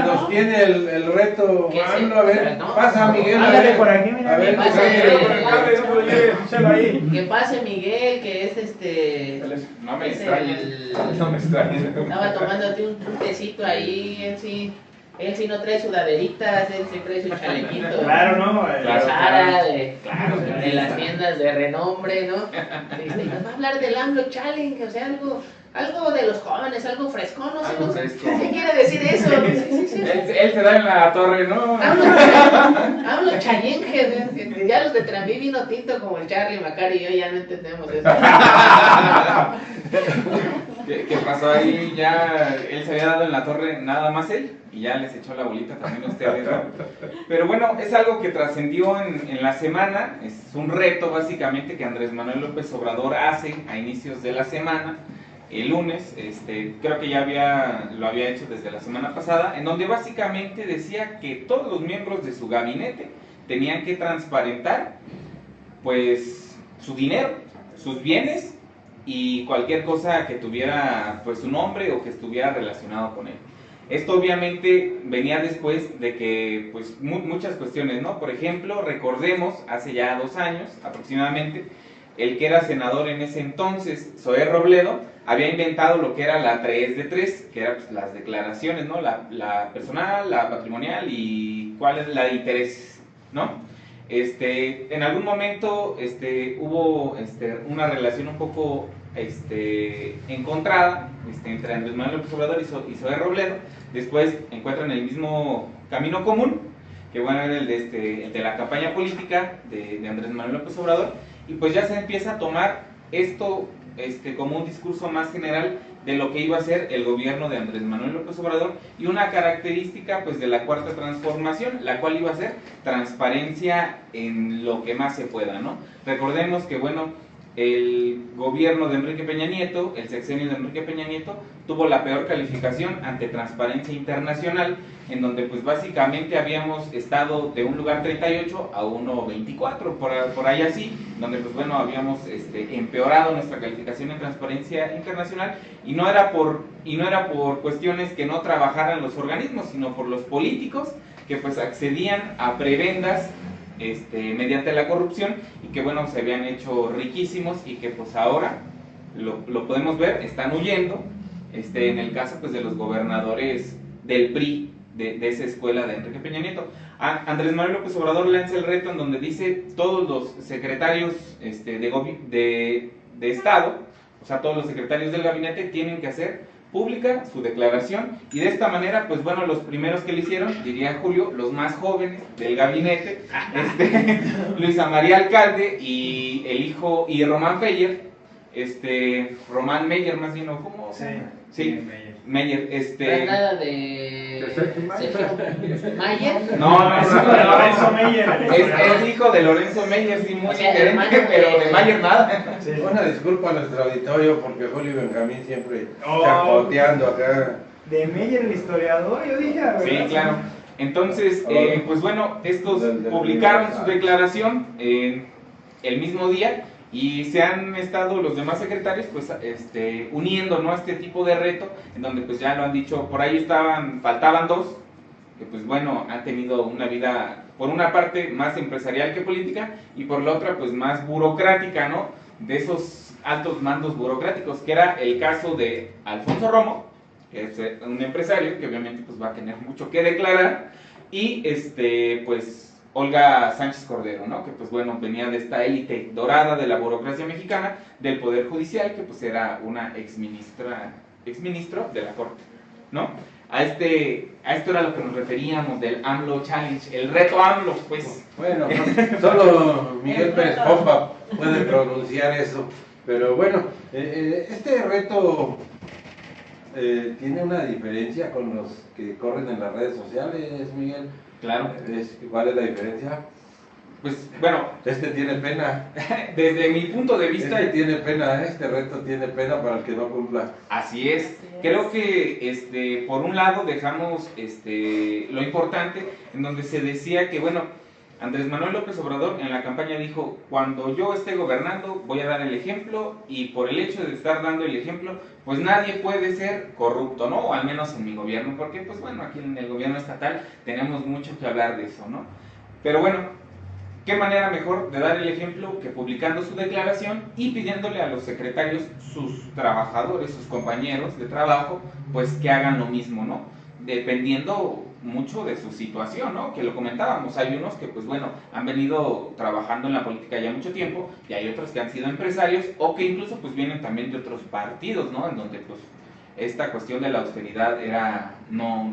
nos tiene el reto. Que sí. AMLO, a ver, No. pasa Miguel. a Ándale ver. por aquí, mira. A ver, pase. Échalo ahí. Que pase Miguel, que es No me es extrañes. el- No me extrañes. Estaba tomándote un tecito ahí, él sí no trae sudaderitas, él sí trae su chalequito. Claro, ¿no? De Claro, Zara, claro. de las tiendas de renombre, ¿no? Y nos va a hablar del AMLO Challenge, o sea, algo de los jóvenes, algo frescón, no sé, Algo ¿no? fresco. ¿Qué quiere decir eso? Sí. Él se da en la torre, ¿no? AMLO Challenge, ya los de Tranví vino tinto como el Charlie, Macari y yo ya no entendemos eso. ¿Qué pasó ahí? Ya él se había dado en la torre, nada más él, y ya les echó la bolita también a ustedes, ¿no? Pero bueno, es algo que trascendió en la semana, es un reto básicamente que Andrés Manuel López Obrador hace a inicios de la semana, el lunes, creo que ya lo había hecho desde la semana pasada, en donde básicamente decía que todos los miembros de su gabinete tenían que transparentar pues su dinero, sus bienes y cualquier cosa que tuviera pues su nombre o que estuviera relacionado con él. Esto obviamente venía después de que pues muchas cuestiones, ¿no? Por ejemplo, recordemos hace ya 2 años aproximadamente, el que era senador en ese entonces, Zoé Robledo, había inventado lo que era la 3 de 3, que eran pues, las declaraciones, ¿no? La personal, la patrimonial y cuál es la de intereses, ¿no? En algún momento hubo una relación un poco encontrada entre Andrés Manuel López Obrador y Zoé Robledo. Después encuentran el mismo camino común, que bueno, era el de la campaña política de Andrés Manuel López Obrador, y pues ya se empieza a tomar esto como un discurso más general de lo que iba a ser el gobierno de Andrés Manuel López Obrador, y una característica pues de la cuarta transformación, la cual iba a ser transparencia en lo que más se pueda, ¿no? Recordemos que bueno, el gobierno de Enrique Peña Nieto, el sexenio de Enrique Peña Nieto, tuvo la peor calificación ante Transparencia Internacional, en donde pues básicamente habíamos estado de un lugar 38 a uno 24, por ahí así, donde pues bueno, habíamos empeorado nuestra calificación en Transparencia Internacional, y no era por cuestiones que no trabajaran los organismos, sino por los políticos que pues accedían a prebendas mediante la corrupción, y que bueno, se habían hecho riquísimos, y que pues ahora lo podemos ver, están huyendo, en el caso pues de los gobernadores del PRI, de esa escuela de Enrique Peña Nieto. Andrés Manuel López Obrador lanza el reto en donde dice todos los secretarios de Estado, o sea todos los secretarios del gabinete tienen que hacer pública su declaración, y de esta manera pues bueno, los primeros que lo hicieron, diría Julio, los más jóvenes del gabinete, Luisa María Alcalde y el hijo, y Román Meyer, Román Meyer más bien, ¿cómo se llama? Sí, Meyer, No es nada de Mayer. No, es hijo de Lorenzo Meyer. Es hijo de Lorenzo Meyer, sí, muy O sea, diferente, hermano pero de- de Mayer nada. Sí. Una disculpa a nuestro auditorio porque Julio y Benjamín siempre Oh. chapoteando acá. De Meyer, el historiador, yo dije, a ver. Sí, claro. Entonces, pues bueno, estos Del publicaron primer- su declaración el mismo día y se han estado los demás secretarios pues uniendo, ¿no?, a este tipo de reto, en donde pues ya lo han dicho, por ahí faltaban dos, que pues bueno, han tenido una vida, por una parte, más empresarial que política, y por la otra, pues más burocrática, ¿no?, de esos altos mandos burocráticos, que era el caso de Alfonso Romo, que es un empresario que obviamente pues va a tener mucho que declarar, y pues Olga Sánchez Cordero, ¿no?, que pues bueno, venía de esta élite dorada de la burocracia mexicana, del Poder Judicial, que pues era una exministro de la Corte, ¿no? A esto era lo que nos referíamos del AMLO Challenge, el reto AMLO, pues. Bueno, solo Miguel Pérez Pompa puede pronunciar eso. Pero bueno, este reto tiene una diferencia con los que corren en las redes sociales, Miguel. Claro. ¿Cuál es la diferencia? Pues bueno, Este tiene pena. desde mi punto de vista, Este tiene pena, este reto tiene pena para el que no cumpla. así es. Creo que por un lado dejamos lo importante, en donde se decía que bueno, Andrés Manuel López Obrador en la campaña dijo: cuando yo esté gobernando voy a dar el ejemplo, y por el hecho de estar dando el ejemplo, pues nadie puede ser corrupto, ¿no? O al menos en mi gobierno, porque pues bueno, aquí en el gobierno estatal tenemos mucho que hablar de eso, ¿no? Pero bueno, ¿qué manera mejor de dar el ejemplo que publicando su declaración y pidiéndole a los secretarios, sus trabajadores, sus compañeros de trabajo, pues que hagan lo mismo, ¿no? Dependiendo mucho de su situación, ¿no? Que lo comentábamos, hay unos que pues bueno, han venido trabajando en la política ya mucho tiempo, y hay otros que han sido empresarios, o que incluso pues vienen también de otros partidos, ¿no? En donde pues esta cuestión de la austeridad no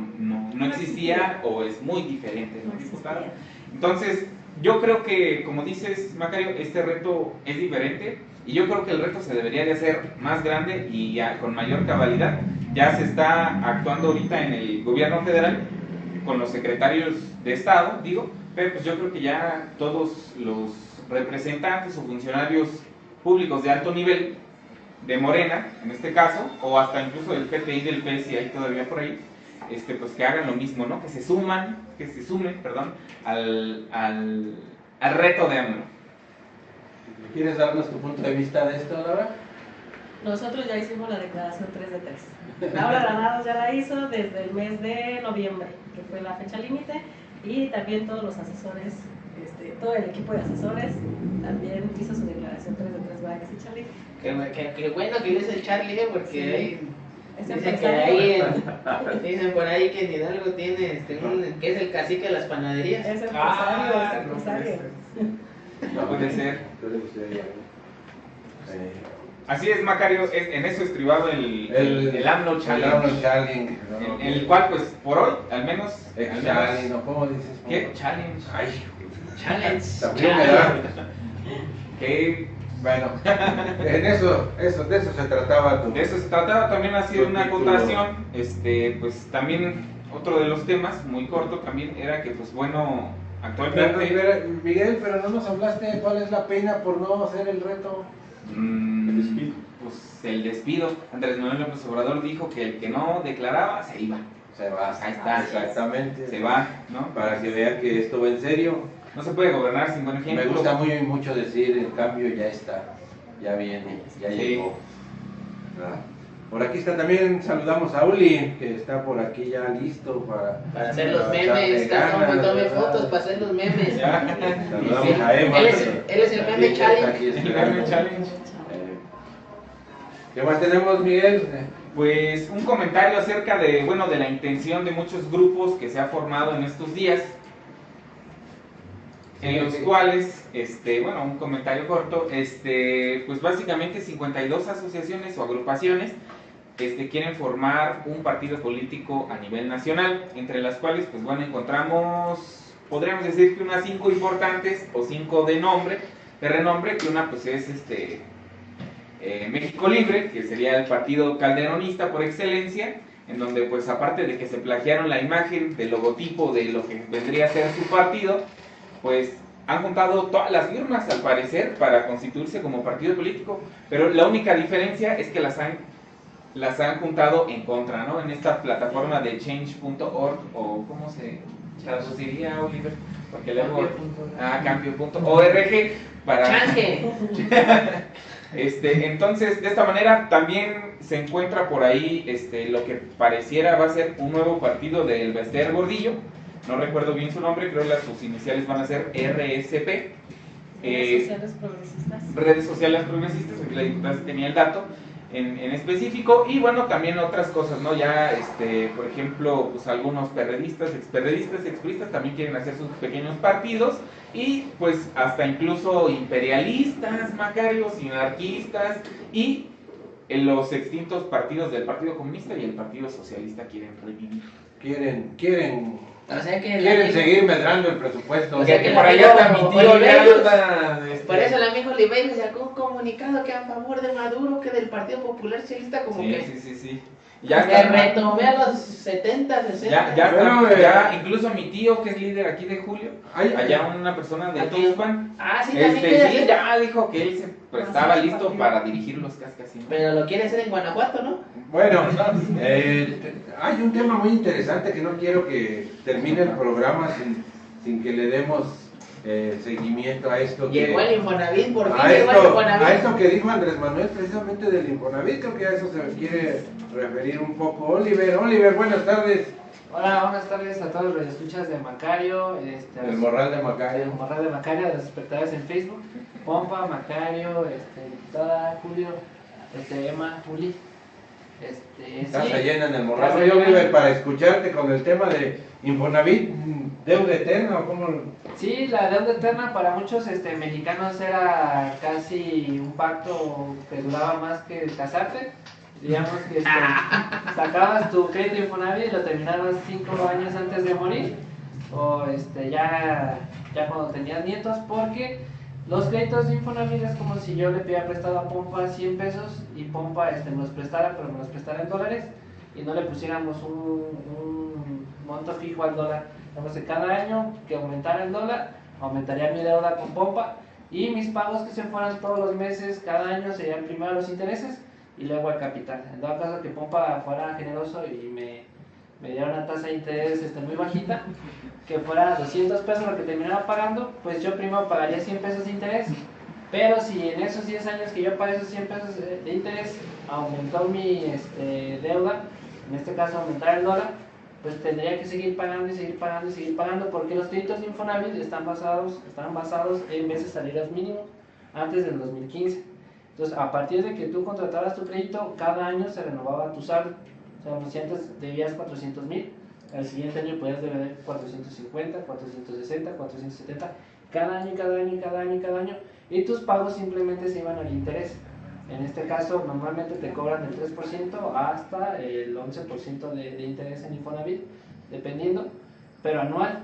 existía, o es muy diferente, ¿no, diputada? Entonces, yo creo que, como dices, Macario, este reto es diferente, y yo creo que el reto se debería de hacer más grande y ya con mayor cabalidad. Ya se está actuando ahorita en el gobierno federal con los secretarios de Estado, digo, pero pues yo creo que ya todos los representantes o funcionarios públicos de alto nivel de Morena, en este caso, o hasta incluso del PTI, del PES, si hay todavía por ahí, pues que hagan lo mismo, ¿no? Que se sumen, perdón, al reto de AMLO. ¿Quieres darnos tu punto de vista de esto, Laura? Nosotros ya hicimos la declaración 3 de 3. Laura Granados ya la hizo desde el mes de noviembre, que fue la fecha límite, y también todos los asesores, todo el equipo de asesores también hizo su declaración 3 de 3, ¿verdad que sí, Charlie? Qué bueno que eres el Charlie, porque Sí. ahí Es dicen que empresario. dicen por ahí que en Hidalgo tiene que es el cacique de las panaderías. Es empresario, Ah, es empresario. No puede ser. Puede ser. Así es, Macario, en eso estribado el AMLO Challenge. El AMLO Challenge. En el cual, pues, por hoy, al menos... Challenge, ¿no? ¿Cómo dices? ¿Qué? Challenge. Ay, Challenge. también me da. Que, Bueno, de eso se trataba tu... de eso se trataba, también hacía Tu una título. acotación, pues también otro de los temas, muy corto también, era que, pues bueno, actualmente... Miguel, pero no nos hablaste cuál es la pena por no hacer el reto. El despido. Pues el despido. Andrés Manuel López Obrador dijo que el que no declaraba se iba. Se va. Ahí está. Exactamente. Se va, ¿no? Para que vean que esto va en serio. No se puede gobernar sin buen ejemplo. Me gusta mucho decir, el cambio ya está, ya viene, ya Sí. llegó. ¿Verdad? Por aquí está también, saludamos a Uli, que está por aquí ya listo para Para hacer los echarle memes, ganas, tome ¿verdad? fotos para hacer los memes. Ya. Saludamos Sí. a Emma. Él es el meme Aquí challenge. está aquí El esperando. meme challenge. ¿Qué más tenemos, Miguel? Pues un comentario acerca de, bueno, de la intención de muchos grupos que se ha formado en estos días, en los cuales, bueno, un comentario corto, pues básicamente 52 asociaciones o agrupaciones quieren formar un partido político a nivel nacional, entre las cuales, pues bueno, encontramos, podríamos decir que unas 5 importantes o 5 de renombre, que una pues es México Libre, que sería el partido calderonista por excelencia, en donde pues aparte de que se plagiaron la imagen del logotipo de lo que vendría a ser su partido, pues han juntado todas las firmas al parecer para constituirse como partido político, pero la única diferencia es que las han juntado en contra, ¿no? En esta plataforma de change.org, o ¿cómo se traduciría, Oliver? Porque luego cambio.org para... ¡Change! Entonces, de esta manera también se encuentra por ahí lo que pareciera va a ser un nuevo partido del Bester Gordillo. No recuerdo bien su nombre, creo que sus iniciales van a ser RSP. Redes sociales progresistas. Redes sociales progresistas, aquí la diputada tenía el dato en específico. Y bueno, también otras cosas, ¿no? Ya, por ejemplo, pues algunos perredistas, expriistas también quieren hacer sus pequeños partidos. Y pues hasta incluso imperialistas, Macario, anarquistas y los extintos partidos del Partido Comunista y el Partido Socialista quieren revivir. Quieren O sea que quieren seguir medrando el presupuesto. O sea que por allá está mi tío, Oliveros, ya anda, por eso el amigo Oliveros sacó un comunicado que a favor de Maduro, que del Partido Popular Socialista, como sí, que sí. ya me retomé a los 70, 60. Ya, incluso mi tío, que es líder aquí de Julio, allá una persona de Tuxpan, Sí, también quiere hacer. ya dijo que él estaba listo para dirigir los cascasinos. Pero lo quiere hacer en Guanajuato, ¿no? Bueno, hay un tema muy interesante que no quiero que termine el programa sin que le demos seguimiento a esto. Llegó el Infonavit, por fin a llegó el esto, Infonavit. a eso que dijo Andrés Manuel precisamente del Infonavit, creo que a eso se quiere referir un poco. Oliver, buenas tardes. Hola, buenas tardes a todos los escuchas de Macario, El Morral de Macario. El Morral de Macario, a los espectadores en Facebook, Pompa, Macario, diputada, Julio, Emma, Juli. Casa llena en el Morral. Oye, Oliver, para escucharte con el tema de Infonavit, ¿deuda eterna o cómo? Sí, la deuda eterna para muchos mexicanos era casi un pacto que duraba más que casarte. Digamos que sacabas tu crédito Infonavit y lo terminabas 5 años antes de morir, o ya cuando tenías nietos, porque los créditos de Infonavit es como si yo le pidiera prestado a Pompa 100 pesos y Pompa me los prestara, pero me los prestara en dólares y no le pusiéramos un monto fijo al dólar. Entonces cada año que aumentara el dólar, aumentaría mi deuda con Pompa y mis pagos que se fueran todos los meses, cada año serían primero los intereses y luego el capital. En dado caso que Pompa fuera generoso y me diera una tasa de interés muy bajita, que fuera 200 pesos lo que terminaba pagando, pues yo primero pagaría 100 pesos de interés, pero si en esos 10 años que yo pagué esos 100 pesos de interés aumentó mi deuda, en este caso aumentar el dólar, pues tendría que seguir pagando y seguir pagando y seguir pagando, porque los créditos de Infonavit están basados en meses salarios mínimos antes del 2015. Entonces, a partir de que tú contratabas tu crédito, cada año se renovaba tu saldo. O sea, si antes debías 400,000, al siguiente año podías deber 450, 460, 470, cada año, y tus pagos simplemente se iban al interés. En este caso, normalmente te cobran del 3% hasta el 11% de interés en Infonavit, dependiendo, pero anual.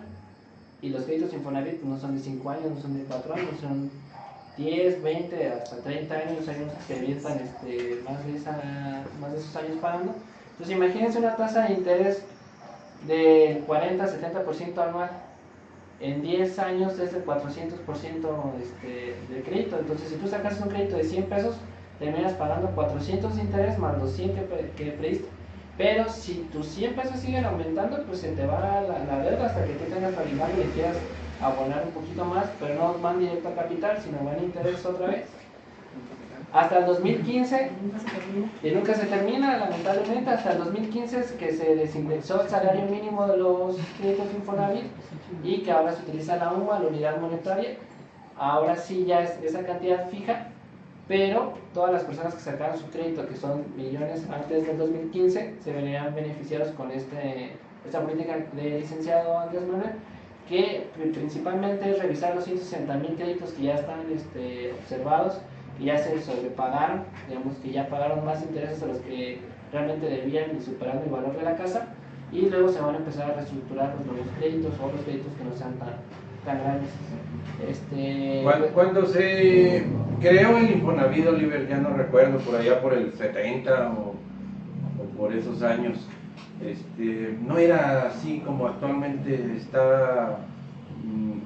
Y los créditos Infonavit no son de 5 años, no son de 4 años, son 10, 20, hasta 30 años, hay unos que se avientan más de esos años pagando. Entonces imagínense una tasa de interés del 40-70% anual. En 10 años es del 400% de crédito. Entonces si tú sacas un crédito de 100 pesos, terminas pagando 400 de interés más los 100 que pediste. Pero si tus 100 pesos siguen aumentando, pues se te va la deuda hasta que tú tengas la y le quieras abonar un poquito más, pero no van directo a capital, sino van a interés otra vez. Hasta el 2015, y nunca se termina, lamentablemente, hasta el 2015 es que se desindexó el salario mínimo de los créditos Infonavit y que ahora se utiliza la UMA, la unidad monetaria. Ahora sí ya es esa cantidad fija, pero todas las personas que sacaron su crédito, que son millones antes del 2015, se verían beneficiados con esta política de licenciado Andrés Manuel, que principalmente es revisar los 160,000 créditos que ya están observados, que ya se sobrepagaron, digamos que ya pagaron más intereses a los que realmente debían y superando el valor de la casa, y luego se van a empezar a reestructurar los nuevos créditos o los créditos que no sean tan grandes. creó el Infonavit, Oliver, ya no recuerdo, por allá por el 70 o por esos años. No era así como actualmente está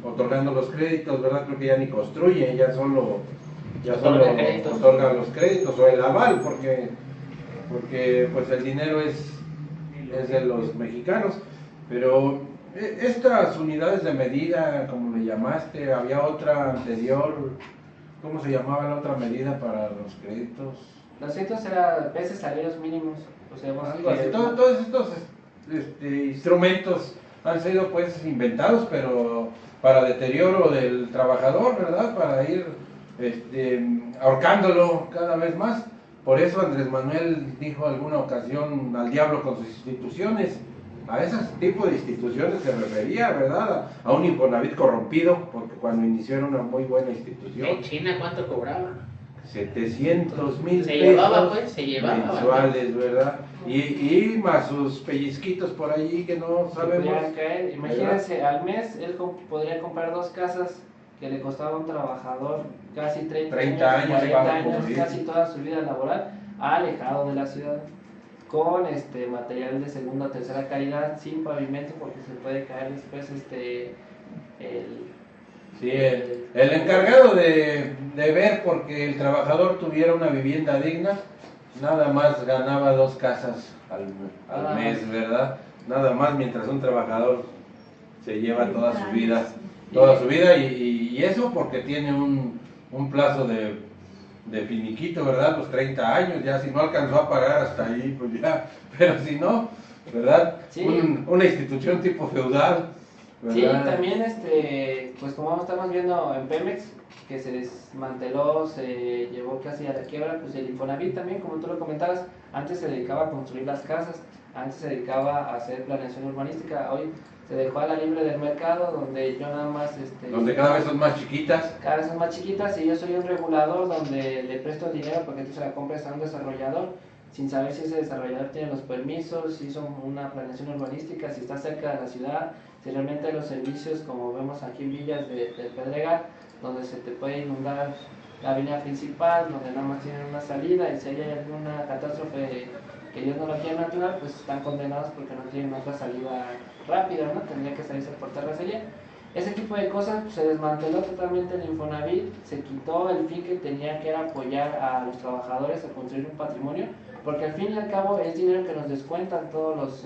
otorgando los créditos, ¿verdad? Creo que ya ni construye, ya solo otorga los créditos o el aval, porque pues el dinero es de los mexicanos. Pero estas unidades de medida, como le llamaste, había otra anterior, ¿cómo se llamaba la otra medida para los créditos? Los créditos eran veces salarios mínimos, o sea, Algo así. Todos estos instrumentos han sido pues inventados, pero para deterioro del trabajador, ¿verdad? Para ir ahorcándolo cada vez más. Por eso Andrés Manuel dijo alguna ocasión al diablo con sus instituciones. A ese tipo de instituciones se refería, ¿verdad? A un Infonavit corrompido, porque cuando inició era una muy buena institución. ¿En China cuánto cobraba? 700,000 Se pesos llevaba, pues, se llevaba. mensuales, ¿verdad? Y más sus pellizquitos por allí que no sabemos. Caer. Imagínense, al mes él podría comprar 2 casas que le costaba a un trabajador casi 30 años, 40 años, casi toda su vida laboral, alejado de la ciudad, con material de segunda o tercera calidad, sin pavimento, porque se puede caer después el encargado de ver porque el trabajador tuviera una vivienda digna, nada más ganaba 2 casas al mes, ¿verdad? Nada más, mientras un trabajador se lleva toda su vida y eso porque tiene un plazo de finiquito, ¿verdad? Los 30 años, ya si no alcanzó a pagar hasta ahí, pues ya, pero si no, ¿verdad? Sí. Una institución tipo feudal, ¿verdad? Sí, también, pues como estamos viendo en Pemex, que se desmanteló, se llevó casi a la quiebra, pues el Infonavit también, como tú lo comentabas, antes se dedicaba a construir las casas, antes se dedicaba a hacer planeación urbanística, hoy se dejó a la libre del mercado, donde yo nada más... donde cada vez son más chiquitas. Cada vez son más chiquitas, y yo soy un regulador donde le presto dinero porque tú se la compras a un desarrollador, sin saber si ese desarrollador tiene los permisos, si hizo una planeación urbanística, si está cerca de la ciudad, si realmente hay los servicios, como vemos aquí en Villas del Pedregal, donde se te puede inundar la avenida principal, donde nada más tienen una salida, y si hay alguna catástrofe que Dios no lo quiere natural, pues están condenados porque no tienen otra salida rápida, ¿no? Tendría que salirse por terracería. Ese tipo de cosas, pues, se desmanteló totalmente el Infonavit, se quitó el fin que tenía, que era apoyar a los trabajadores a construir un patrimonio, porque al fin y al cabo es dinero que nos descuentan todas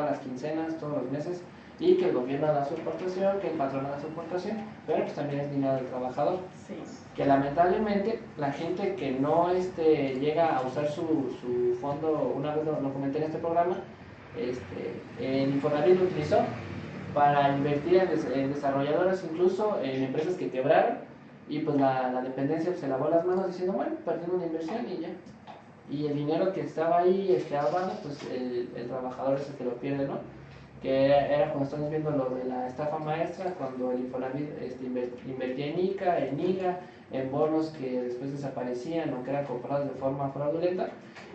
las quincenas, todos los meses, y que el gobierno da su aportación, que el patrón da su aportación, pero pues también es dinero del trabajador. Sí. Que lamentablemente la gente que no llega a usar su fondo, una vez lo comenté en este programa, el Infonavit lo utilizó para invertir en desarrolladores, incluso en empresas que quebraron, y pues la dependencia se lavó las manos diciendo, bueno, perdimos una inversión y ya. Y el dinero que estaba ahí ahorrado, pues el trabajador es el que lo pierde, ¿no? Que era cuando estamos viendo lo de la estafa maestra, cuando el Infonavit invertía en ICA, en IGA, en bonos que después desaparecían o que eran comprados de forma fraudulenta,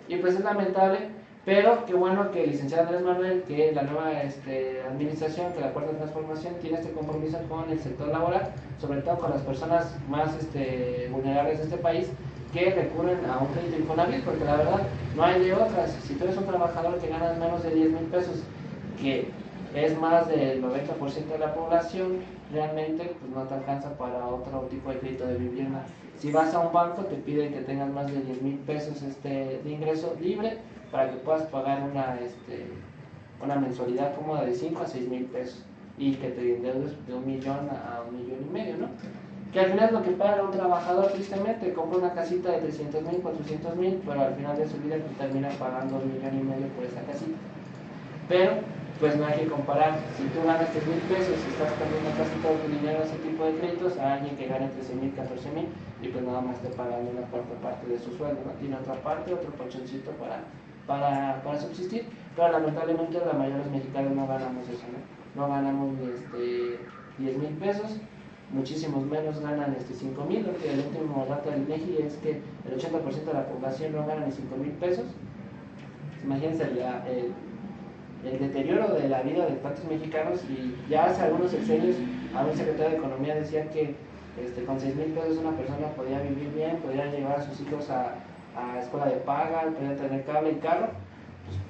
y pues es lamentable, pero qué bueno que el licenciado Andrés Manuel, que la nueva administración, que la Cuarta Transformación tiene este compromiso con el sector laboral, sobre todo con las personas más vulnerables de este país, que recurren a un crédito Infonavit, porque la verdad no hay de otras. Si tú eres un trabajador que ganas menos de 10,000 pesos, que es más del 90% de la población, realmente pues no te alcanza para otro tipo de crédito de vivienda. Si vas a un banco te piden que tengas más de 10,000 pesos de ingreso libre para que puedas pagar una mensualidad cómoda de 5 a 6,000 pesos y que te endeudes de 1 millón a 1,5 millones, ¿no? Que al final es lo que paga un trabajador, tristemente, compra una casita de 300,000, 400,000, pero al final de su vida termina pagando 1,5 millones por esa casita. Pero pues no hay que comparar, si tú ganas 3,000 pesos y estás perdiendo casi todo tu dinero en ese tipo de créditos, a alguien que gane 13,000, 14,000 y pues nada más esté pagando una cuarta parte de su sueldo, ¿no? Tiene otra parte, otro colchoncito para subsistir, pero lamentablemente la mayoría de los mexicanos no ganamos eso, ¿no? No ganamos 10,000 pesos, muchísimos menos ganan 5,000, lo que el último dato del INEGI es que el 80% de la población no gana ni 5,000 pesos. Imagínense el deterioro de la vida de tantos mexicanos, y ya hace algunos sexenios a un secretario de Economía decía que Con 6,000 pesos una persona podía vivir bien, podía llevar a sus hijos a escuela de paga, podía tener cable y carro.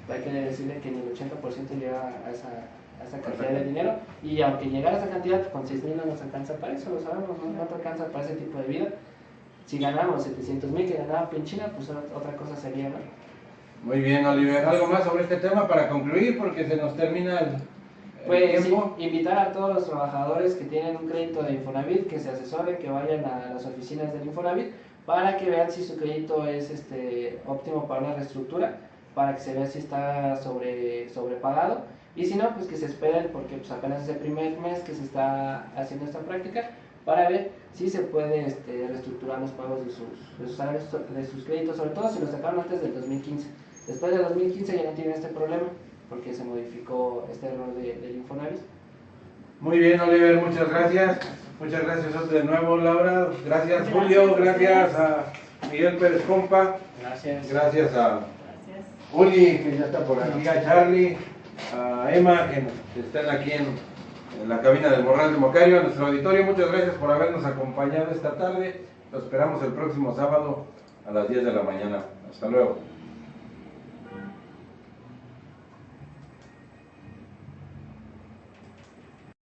Pues hay que decirle que ni el 80% llega a esa cantidad de dinero, y aunque llegara a esa cantidad, con 6,000 no nos alcanza para eso, lo sabemos, no te alcanza para ese tipo de vida. Si ganamos 700,000 que ganaba Pinchina, pues otra cosa sería, ¿no? Muy bien, Oliver. ¿Algo más sobre este tema para concluir? Porque se nos termina el Pues tiempo. sí, invitar a todos los trabajadores que tienen un crédito de Infonavit, que se asesoren, que vayan a las oficinas del Infonavit, para que vean si su crédito es óptimo para una reestructura, para que se vea si está sobrepagado, y si no, pues que se esperen, porque pues apenas es el primer mes que se está haciendo esta práctica, para ver si se puede reestructurar los pagos de sus salarios, de sus créditos, sobre todo si los sacaron antes del 2015. Después del 2015 ya no tienen este problema, porque se modificó este error del Infonavit. Muy bien, Oliver, muchas gracias. Muchas gracias de nuevo, Laura. Gracias, Julio. Gracias a Miguel Pérez Compa. Gracias. Gracias a Gracias. Uli, que ya está por aquí, a Charlie, a Emma, que están aquí en la cabina del Morral de Mocario, a nuestro auditorio. Muchas gracias por habernos acompañado esta tarde. Lo esperamos el próximo sábado a las 10 de la mañana. Hasta luego.